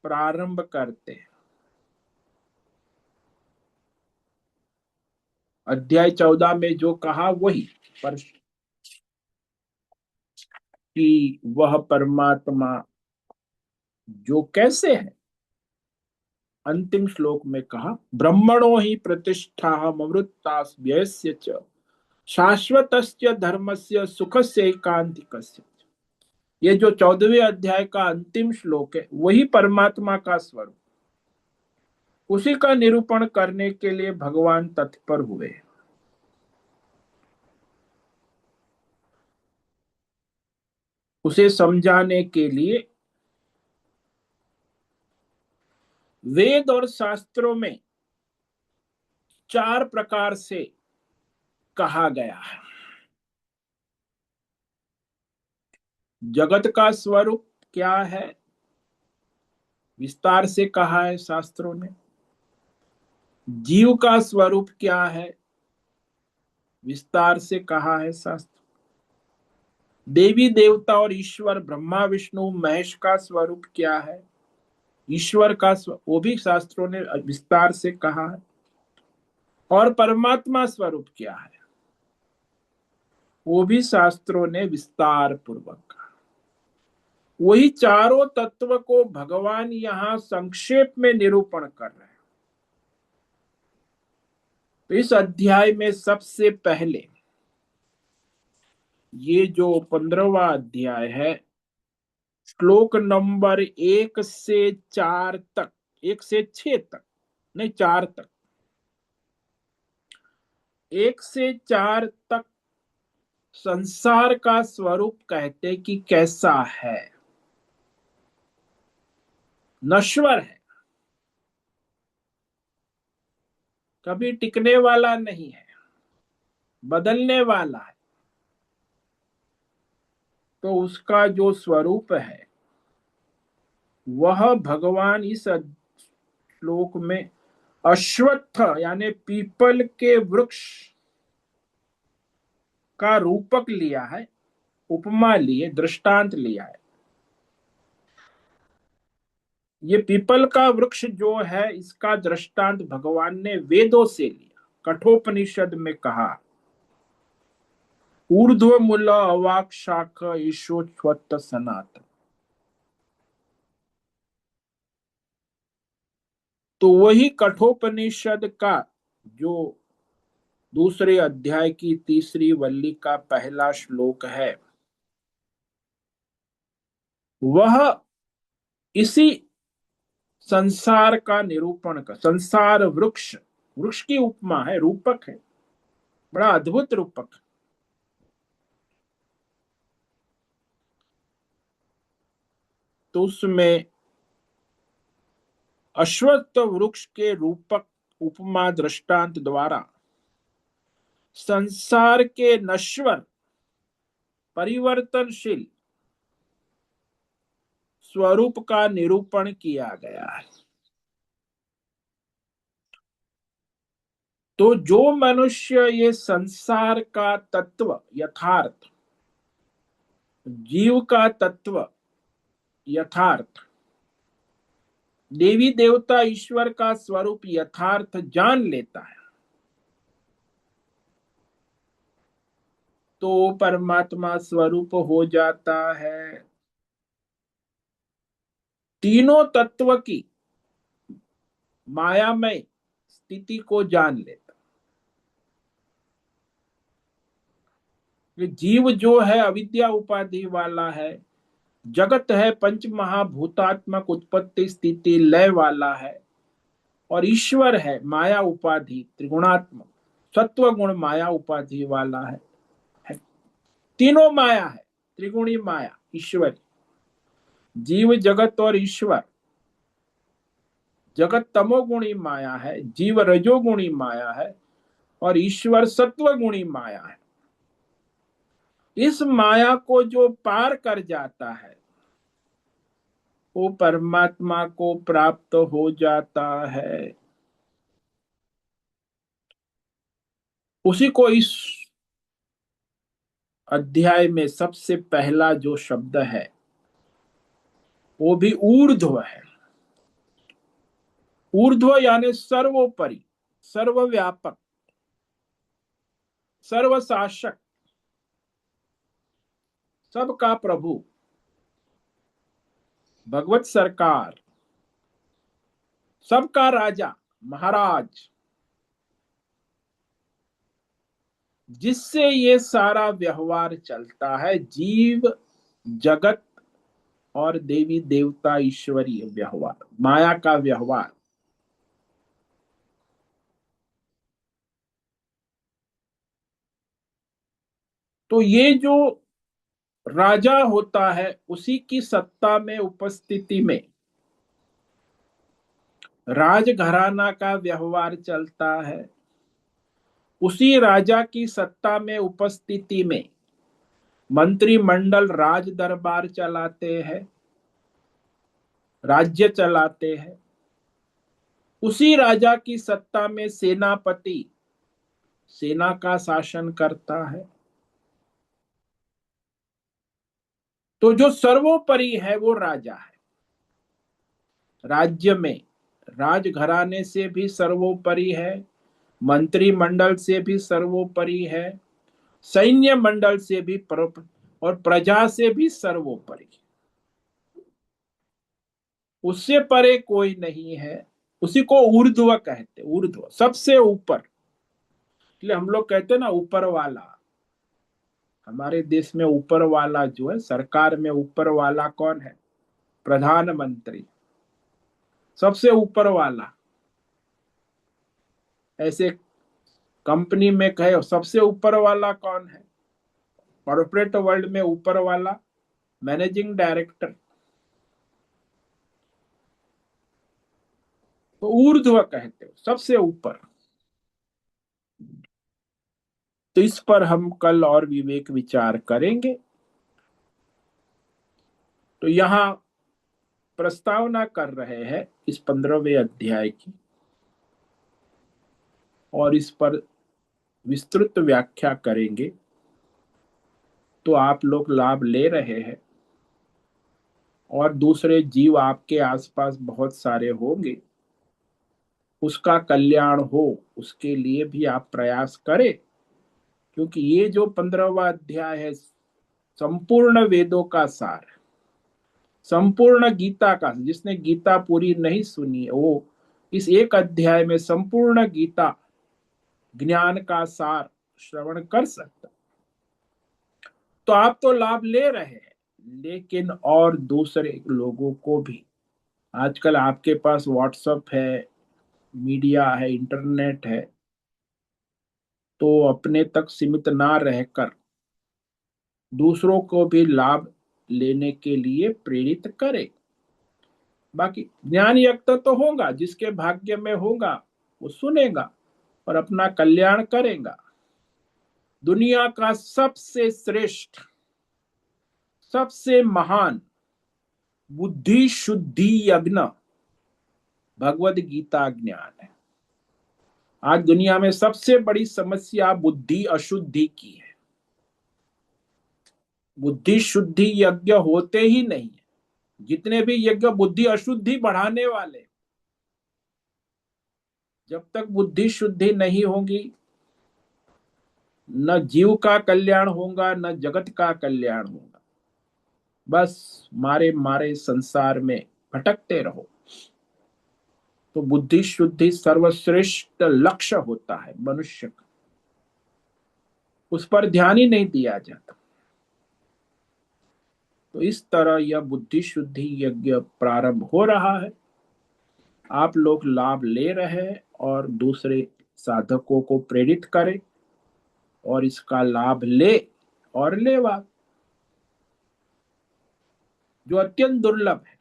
प्रारंभ करते हैं। अध्याय 14 में जो कहा वही पर कि वह परमात्मा जो कैसे है, अंतिम श्लोक में कहा, ब्रह्मणो ही प्रतिष्ठा अमृतास्यस्य च शाश्वतस्य धर्मस्य सुखस्य एकांतिकस्य। ये जो 14वें अध्याय का अंतिम श्लोक है, वही परमात्मा का स्वरूप, उसी का निरूपण करने के लिए भगवान तत्पर हुए। उसे समझाने के लिए वेद और शास्त्रों में 4 प्रकार से कहा गया है। जगत का स्वरूप क्या है, विस्तार से कहा है शास्त्रों ने। जीव का स्वरूप क्या है, विस्तार से कहा है शास्त्र। देवी देवता और ईश्वर ब्रह्मा विष्णु महेश का स्वरूप क्या है, ईश्वर का वो भी शास्त्रों ने विस्तार से कहा है। और परमात्मा स्वरूप क्या है, वो भी शास्त्रों ने विस्तार पूर्वक कहा। वही चारों तत्व को भगवान यहां संक्षेप में निरूपण कर रहे हैं। तो इस अध्याय में सबसे पहले ये जो 15वां अध्याय है, श्लोक नंबर 1 से 4 तक, 1 से 6 तक नहीं, 4 तक, 1 से 4 तक संसार का स्वरूप कहते कि कैसा है, नश्वर है, कभी टिकने वाला नहीं है, बदलने वाला है। तो उसका जो स्वरूप है, वह भगवान इस श्लोक में अश्वत्थ यानी पीपल के वृक्ष का रूपक लिया है, उपमा लिए, दृष्टांत लिया है। ये पीपल का वृक्ष जो है, इसका दृष्टांत भगवान ने वेदों से लिया। कठोपनिषद में कहा ऊर्ध्व मूल अवाक शाख ईशोच्छ्वत सनातन। तो वही कठोपनिषद का जो दूसरे अध्याय की तीसरी वल्ली का पहला श्लोक है, वह इसी संसार का निरूपण कर, संसार वृक्ष, वृक्ष की उपमा है, रूपक है, बड़ा अद्भुत रूपक। तो उसमें अश्वत्थ वृक्ष के रूपक उपमा दृष्टांत द्वारा संसार के नश्वर परिवर्तनशील स्वरूप का निरूपण किया गया है। तो जो मनुष्य ये संसार का तत्व यथार्थ, जीव का तत्व यथार्थ, देवी देवता ईश्वर का स्वरूप यथार्थ जान लेता है, तो परमात्मा स्वरूप हो जाता है। तीनों तत्व की मायामय स्थिति को जान लेता। जीव जो है अविद्या उपाधि वाला है, जगत है पंच महाभूतात्मक उत्पत्ति स्थिति लय वाला है, और ईश्वर है माया उपाधि त्रिगुणात्मक सत्व गुण माया उपाधि वाला है। तीनों माया है, त्रिगुणी माया ईश्वर, जीव जगत और ईश्वर। जगत तमोगुणी माया है, जीव रजोगुणी माया है, और ईश्वर सत्वगुणी माया है। इस माया को जो पार कर जाता है वो परमात्मा को प्राप्त हो जाता है। उसी को इस अध्याय में सबसे पहला जो शब्द है वो भी ऊर्ध्व है। ऊर्ध्व यानी सर्वोपरि, सर्वव्यापक, सर्वशासक, सबका प्रभु, भगवत सरकार, सबका राजा महाराज, जिससे ये सारा व्यवहार चलता है, जीव जगत और देवी देवता ईश्वरीय व्यवहार, माया का व्यवहार। तो ये जो राजा होता है उसी की सत्ता में उपस्थिति में राजघराना का व्यवहार चलता है। उसी राजा की सत्ता में उपस्थिति में मंत्रिमंडल राज दरबार चलाते हैं, राज्य चलाते हैं। उसी राजा की सत्ता में सेनापति सेना का शासन करता है। तो जो सर्वोपरि है वो राजा है। राज्य में राजघराने से भी सर्वोपरि है, मंत्रिमंडल से भी सर्वोपरि है, सैन्य मंडल से भी और प्रजा से भी सर्वोपरि। उससे परे कोई नहीं है। उसी को ऊर्ध्व कहते, ऊर्ध्व सबसे ऊपर। इसलिए हम लोग कहते हैं ना ऊपर वाला। हमारे देश में ऊपर वाला जो है, सरकार में ऊपर वाला कौन है? प्रधानमंत्री, सबसे ऊपर वाला। ऐसे कंपनी में कहे सबसे ऊपर वाला कौन है? कॉर्पोरेट वर्ल्ड में ऊपर वाला मैनेजिंग डायरेक्टर। तो ऊर्ध्व कहते हो, सबसे ऊपर। तो इस पर हम कल और विवेक विचार करेंगे। तो यहां प्रस्तावना कर रहे हैं इस 15वें अध्याय की, और इस पर विस्तृत व्याख्या करेंगे। तो आप लोग लाभ ले रहे हैं और दूसरे जीव आपके आसपास बहुत सारे होंगे, उसका कल्याण हो उसके लिए भी आप प्रयास करें। क्योंकि ये जो 15वां अध्याय है संपूर्ण वेदों का सार, संपूर्ण गीता का। जिसने गीता पूरी नहीं सुनी है वो इस एक अध्याय में संपूर्ण गीता ज्ञान का सार श्रवण कर सकता। तो आप तो लाभ ले रहे हैं, लेकिन और दूसरे लोगों को भी। आजकल आपके पास व्हाट्सएप है, मीडिया है, इंटरनेट है, तो अपने तक सीमित ना रहकर दूसरों को भी लाभ लेने के लिए प्रेरित करें। बाकी ज्ञान यज्ञ तो होगा, जिसके भाग्य में होगा वो सुनेगा और अपना कल्याण करेगा। दुनिया का सबसे श्रेष्ठ, सबसे महान बुद्धि शुद्धि यज्ञ भगवद गीता ज्ञान है। आज दुनिया में सबसे बड़ी समस्या बुद्धि अशुद्धि की है। बुद्धि शुद्धि यज्ञ होते ही नहीं है। जितने भी यज्ञ बुद्धि अशुद्धि बढ़ाने वाले, जब तक बुद्धि शुद्धि नहीं होगी न जीव का कल्याण होगा न जगत का कल्याण होगा। बस मारे मारे संसार में भटकते रहो। तो बुद्धि शुद्धि सर्वश्रेष्ठ लक्ष्य होता है मनुष्य का, उस पर ध्यान ही नहीं दिया जाता। तो इस तरह यह बुद्धि शुद्धि यज्ञ प्रारंभ हो रहा है। आप लोग लाभ ले रहे हैं और दूसरे साधकों को प्रेरित करें और इसका लाभ ले और लेवा, जो अत्यंत दुर्लभ है,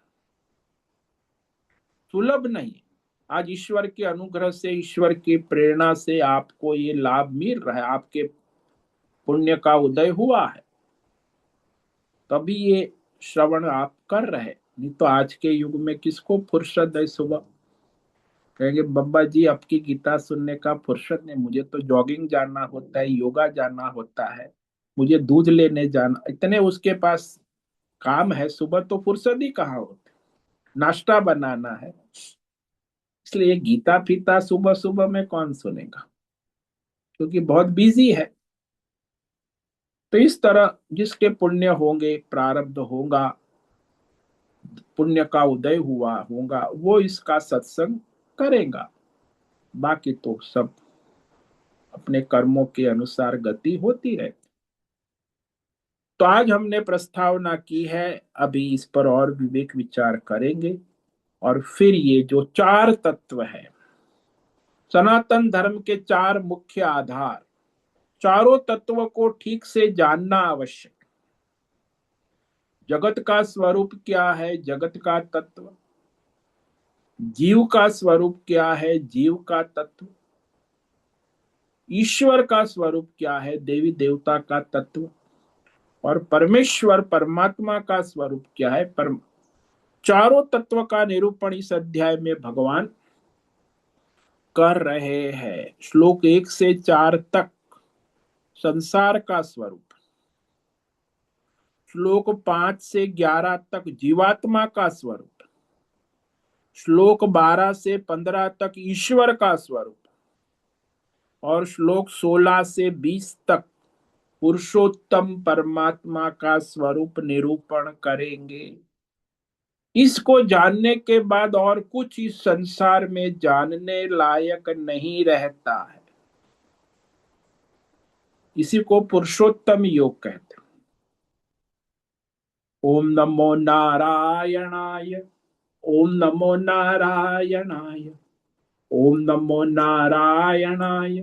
सुलभ नहीं। आज ईश्वर के अनुग्रह से, ईश्वर की प्रेरणा से आपको ये लाभ मिल रहा है, आपके पुण्य का उदय हुआ है, तभी ये श्रवण आप कर रहे। नहीं तो आज के युग में किसको फुर्सत है सुबह? कहेंगे बब्बा जी आपकी गीता सुनने का फुर्सत नहीं, मुझे तो जॉगिंग जाना होता है, योगा जाना होता है, मुझे दूध लेने जाना, इतने उसके पास काम है, सुबह तो फुर्सत ही कहाँ होती, नाश्ता बनाना है। इसलिए गीता फीता सुबह सुबह में कौन सुनेगा, क्योंकि बहुत बिजी है। तो इस तरह जिसके पुण्य होंगे, प्रारब्ध होगा, पुण्य का उदय हुआ होगा, वो इसका सत्संग करेगा। बाकी तो सब अपने कर्मों के अनुसार गति होती रहती। तो आज हमने प्रस्तावना की है, अभी इस पर और विवेक विचार करेंगे। और फिर ये जो चार तत्व है, सनातन धर्म के चार मुख्य आधार, चारों तत्वों को ठीक से जानना आवश्यक। जगत का स्वरूप क्या है? जगत का तत्व। जीव का स्वरूप क्या है? जीव का तत्व। ईश्वर का स्वरूप क्या है? देवी देवता का तत्व। और परमेश्वर परमात्मा का स्वरूप क्या है? चारों तत्व का निरूपण इस अध्याय में भगवान कर रहे हैं। श्लोक 1 से 4 तक संसार का स्वरूप, श्लोक 5 से 11 तक जीवात्मा का स्वरूप, श्लोक 12 से 15 तक ईश्वर का स्वरूप, और श्लोक 16 से 20 तक पुरुषोत्तम परमात्मा का स्वरूप निरूपण करेंगे। इसको जानने के बाद और कुछ इस संसार में जानने लायक नहीं रहता है। इसी को पुरुषोत्तम योग कहते हैं। ओम नमो नारायणाय, ओम नमो नारायणाय, ओम नमो नारायणाय,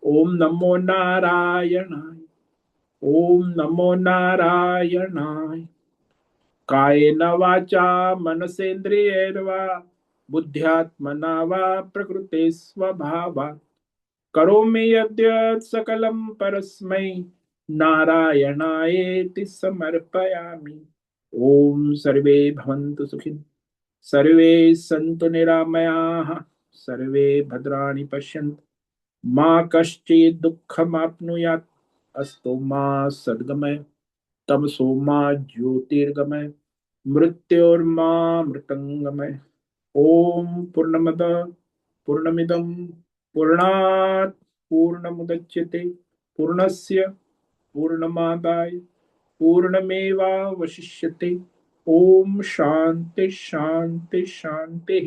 ओम नमो नारायणाय, ओम नमो नारायणाय। कायेन वाचा मनसेन्द्रियैर्वा बुद्ध्यात्मना वा प्रकृते स्वभावात् करोमि यद्यत् सकलं परस्मै नारायणायेति समर्पयामि। ओम सर्वे भवन्तु सुखिनः, सर्वे सन्तु निरामयाः, सर्वे भद्राणि पश्यन्तु, मा कश्चित् दुःखमाप्नुयात्। अस्तु मा सद्गमय, तमसो मा ज्योतिर्गमय, मृत्योर्मा मृतंगमय। ओम पूर्णमद पूर्णमिदं पूर्णात् पूर्णमुदच्यते पूर्णस्य पूर्णमादाय पूर्णमेवावशिष्यते। ओम शांति शांति शांति।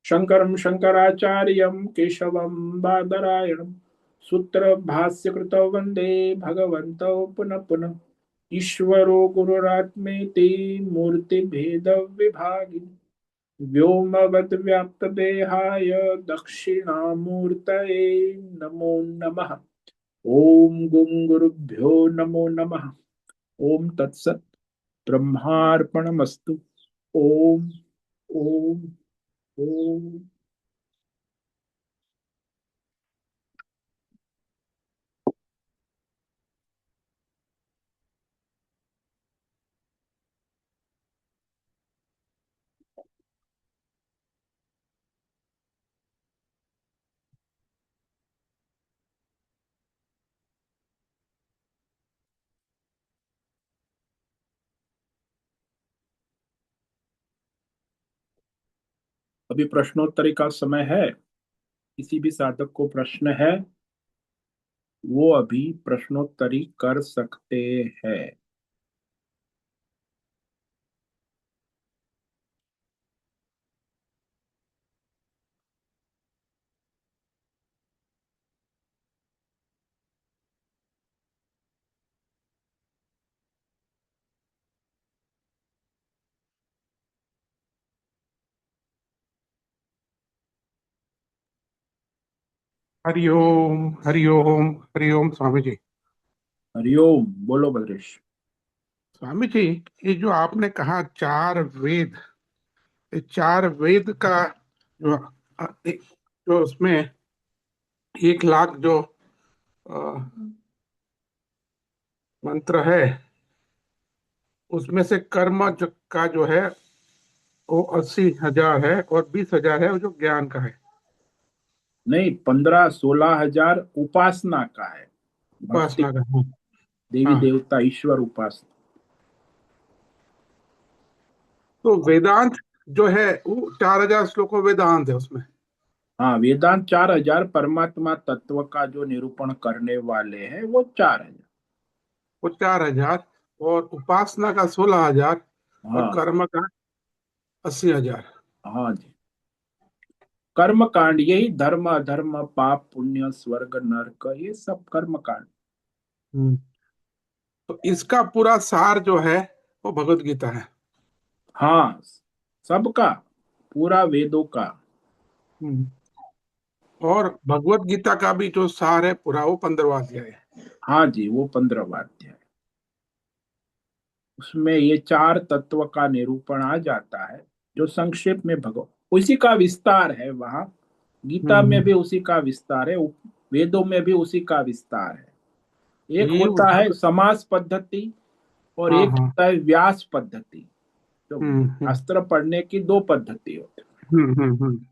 शंकरं शंकराचार्यं केशवं बादरायणं सूत्र भाष्य कृतौ वंदे भगवन्तौ पुनः पुनः। ईश्वरो गुरुरात्मेति मूर्ति भेद विभागिनि व्योमवद्व्याप्तदेहाय दक्षिणामूर्तये नमो नमः। ओम गुं गुरुभ्यो नमो नमः। ओम तत्सत। ब्रह्मार्पणमस्तु। ओम ओम ओम। अभी प्रश्नोत्तरी का समय है। किसी भी साधक को प्रश्न है वो अभी प्रश्नोत्तरी कर सकते हैं। हरिओम हरिओम हरिओम स्वामी जी। हरिओम। बोलो भद्रेश। स्वामी जी, ये जो आपने कहा चार वेद, ये चार वेद का जो जो उसमें 1 लाख जो अ, मंत्र है, उसमें से कर्म का जो है वो 80,000 है और 20,000 है वो जो ज्ञान का है। नहीं, 15-16 हजार उपासना का है। भक्ति, उपासना का। हाँ देवी हाँ। देवता ईश्वर उपासना। तो वेदांत जो है वो 4,000 श्लोकों वेदांत है उसमें। हाँ, वेदांत 4 हजार, परमात्मा तत्व का जो निरूपण करने वाले हैं वो 4 हजार। वो 4,000 और उपासना का 16,000 और हाँ कर्म का 80,000। हाँ जी। कर्म कांड यही धर्म अधर्म पाप पुण्य स्वर्ग नरक ये सब कर्म कांड। हम्म। तो इसका पूरा सार जो है वो भगवत गीता है। हाँ, सबका, पूरा वेदों का। हम्म। और भगवत गीता का भी जो सार है पूरा वो 15वां अध्याय है। हाँ जी, वो 15वां अध्याय। उसमें ये 4 तत्व का निरूपण आ जाता है जो संक्षेप में भगवत, उसी का विस्तार है वहां। गीता में हम्म। भी उसी का विस्तार है, वेदों में भी उसी का विस्तार है। एक ये होता है भगवत। समास पद्धति और हाँ एक हाँ। होता है व्यास पद्धति। तो हम्म। शास्त्र पढ़ने की 2 पद्धति होती है। हम्म।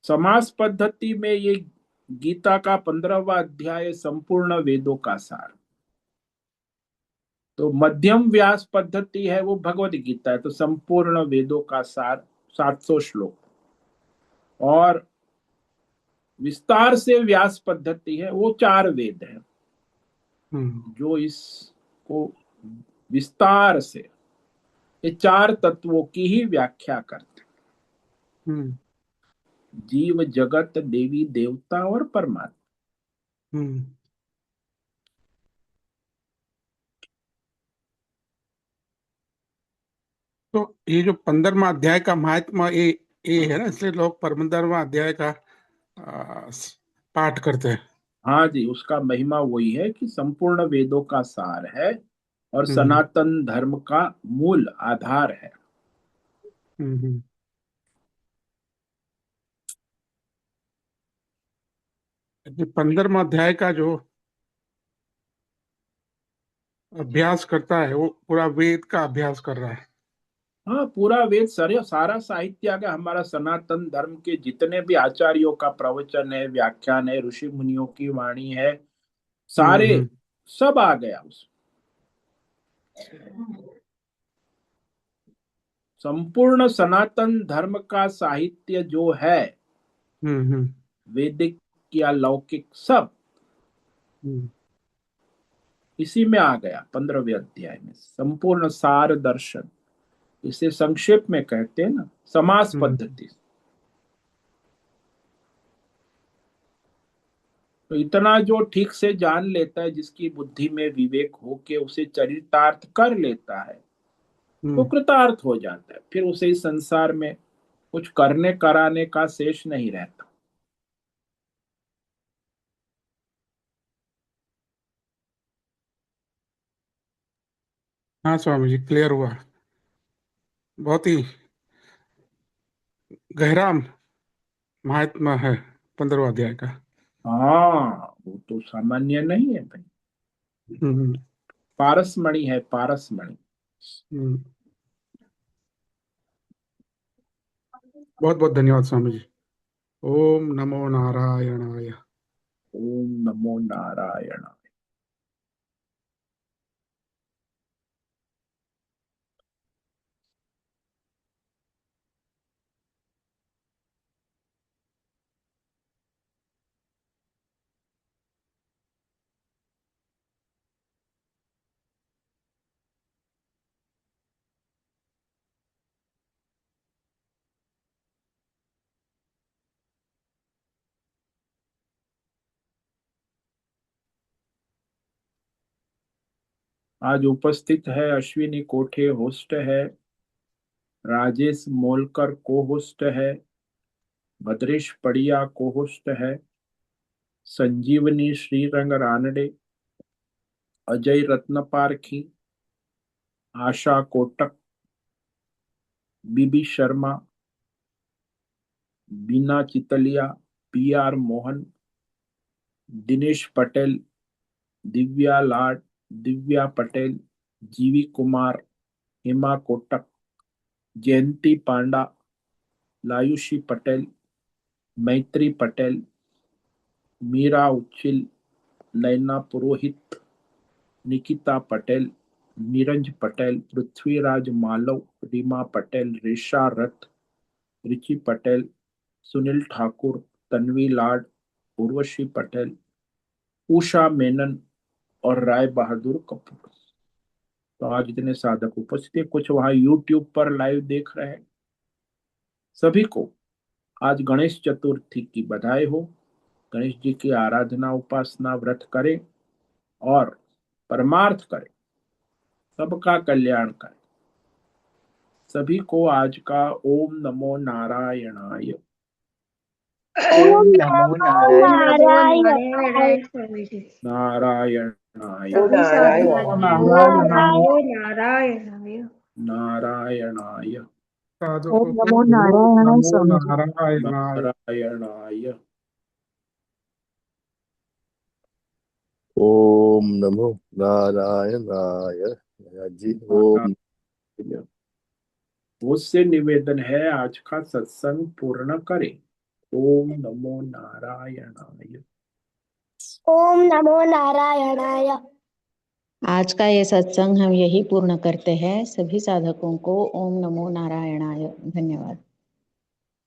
समास पद्धति में ये गीता का 15वां अध्याय संपूर्ण वेदों का सार। तो मध्यम व्यास पद्धति है वो भगवत गीता है, तो संपूर्ण वेदों का सार, 700 श्लोक। और विस्तार से व्यास पद्धति है वो 4 वेद है हम्म। जो इसको विस्तार से ये 4 तत्वों की ही व्याख्या करते हम्म। हैं। जीव जगत देवी देवता और परमात्मा। हम्म। तो ये जो 15वां अध्याय का महात्मा ये है ना, इसलिए लोग 15वां अध्याय का आ, पाठ करते हैं। हाँ जी, उसका महिमा वही है कि संपूर्ण वेदों का सार है और हम्म। सनातन धर्म का मूल आधार है। हम्म। ये 15वां अध्याय का जो अभ्यास करता है वो पूरा वेद का अभ्यास कर रहा है। हाँ, पूरा वेद सारे सारा साहित्य आ गया। हमारा सनातन धर्म के जितने भी आचार्यों का प्रवचन है, व्याख्यान है, ऋषि मुनियों की वाणी है, सारे हम्म। सब आ गया उस संपूर्ण सनातन धर्म का साहित्य जो है, हम्म। वैदिक या लौकिक सब हम्म। इसी में आ गया 15वें अध्याय में संपूर्ण सार दर्शन। इसे संक्षेप में कहते हैं ना, समास पद्धति। तो इतना जो ठीक से जान लेता है, जिसकी बुद्धि में विवेक हो के उसे चरितार्थ कर लेता है, वो कृतार्थ हो जाता है। फिर उसे इस संसार में कुछ करने कराने का शेष नहीं रहता। हाँ स्वामी जी, क्लियर हुआ। बहुत ही गहरा महात्मा है 15वां अध्याय का। हाँ, वो तो सामान्य नहीं है भाई, हम्म, पारसमणि है, पारसमणि। हम्म। बहुत बहुत धन्यवाद स्वामी जी। ओम नमो नारायणाय। ओम नमो नारायण। आज उपस्थित है अश्विनी कोठे होस्ट है, राजेश मोलकर को होस्ट है, भद्रेश पड़िया को होस्ट है, संजीवनी श्रीरंग रानडे, अजय रत्न पारखी, आशा कोटक, बीबी शर्मा, बीना चितलिया, पी आर मोहन, दिनेश पटेल, दिव्या लाड, दिव्या पटेल, जीवी कुमार, हेमा कोटक, जयंती पांडा, लायुषी पटेल, मैत्री पटेल, मीरा उच्छिल, नैना पुरोहित, निकिता पटेल, नीरज पटेल, पृथ्वीराज मालव, रीमा पटेल, रेशा रथ, रिची पटेल, सुनील ठाकुर, तन्वी लाड, उर्वशी पटेल, उषा मेनन और राय बहादुर कपूर। तो आज इतने साधक उपस्थित हैं, कुछ वहां यूट्यूब पर लाइव देख रहे हैं। सभी को आज गणेश चतुर्थी की बधाई हो। गणेश जी की आराधना उपासना व्रत करें और परमार्थ करें, सबका कल्याण करें। सभी को आज का ओम नमो नारायणाय। ओम नमो ओम नमो नारायण। नारायण स्वामी जी। नारायणाय सभी साधु नमो ओम नारायणाय। नमो नारायणाय। नारायणाय साधु ओम को नमो ओम नारायण नमो स्वामी जी। नारायणाय। नारायणाय। ओम नमो नारायणाय। जी ओम। मुझसे निवेदन है, आज का सत्संग पूर्ण करें। ओम नमो नारायणाय। ओम नमो नारायणाय। आज का ये सत्संग हम यही पूर्ण करते हैं। सभी साधकों को ओम नमो नारायणाय। धन्यवाद।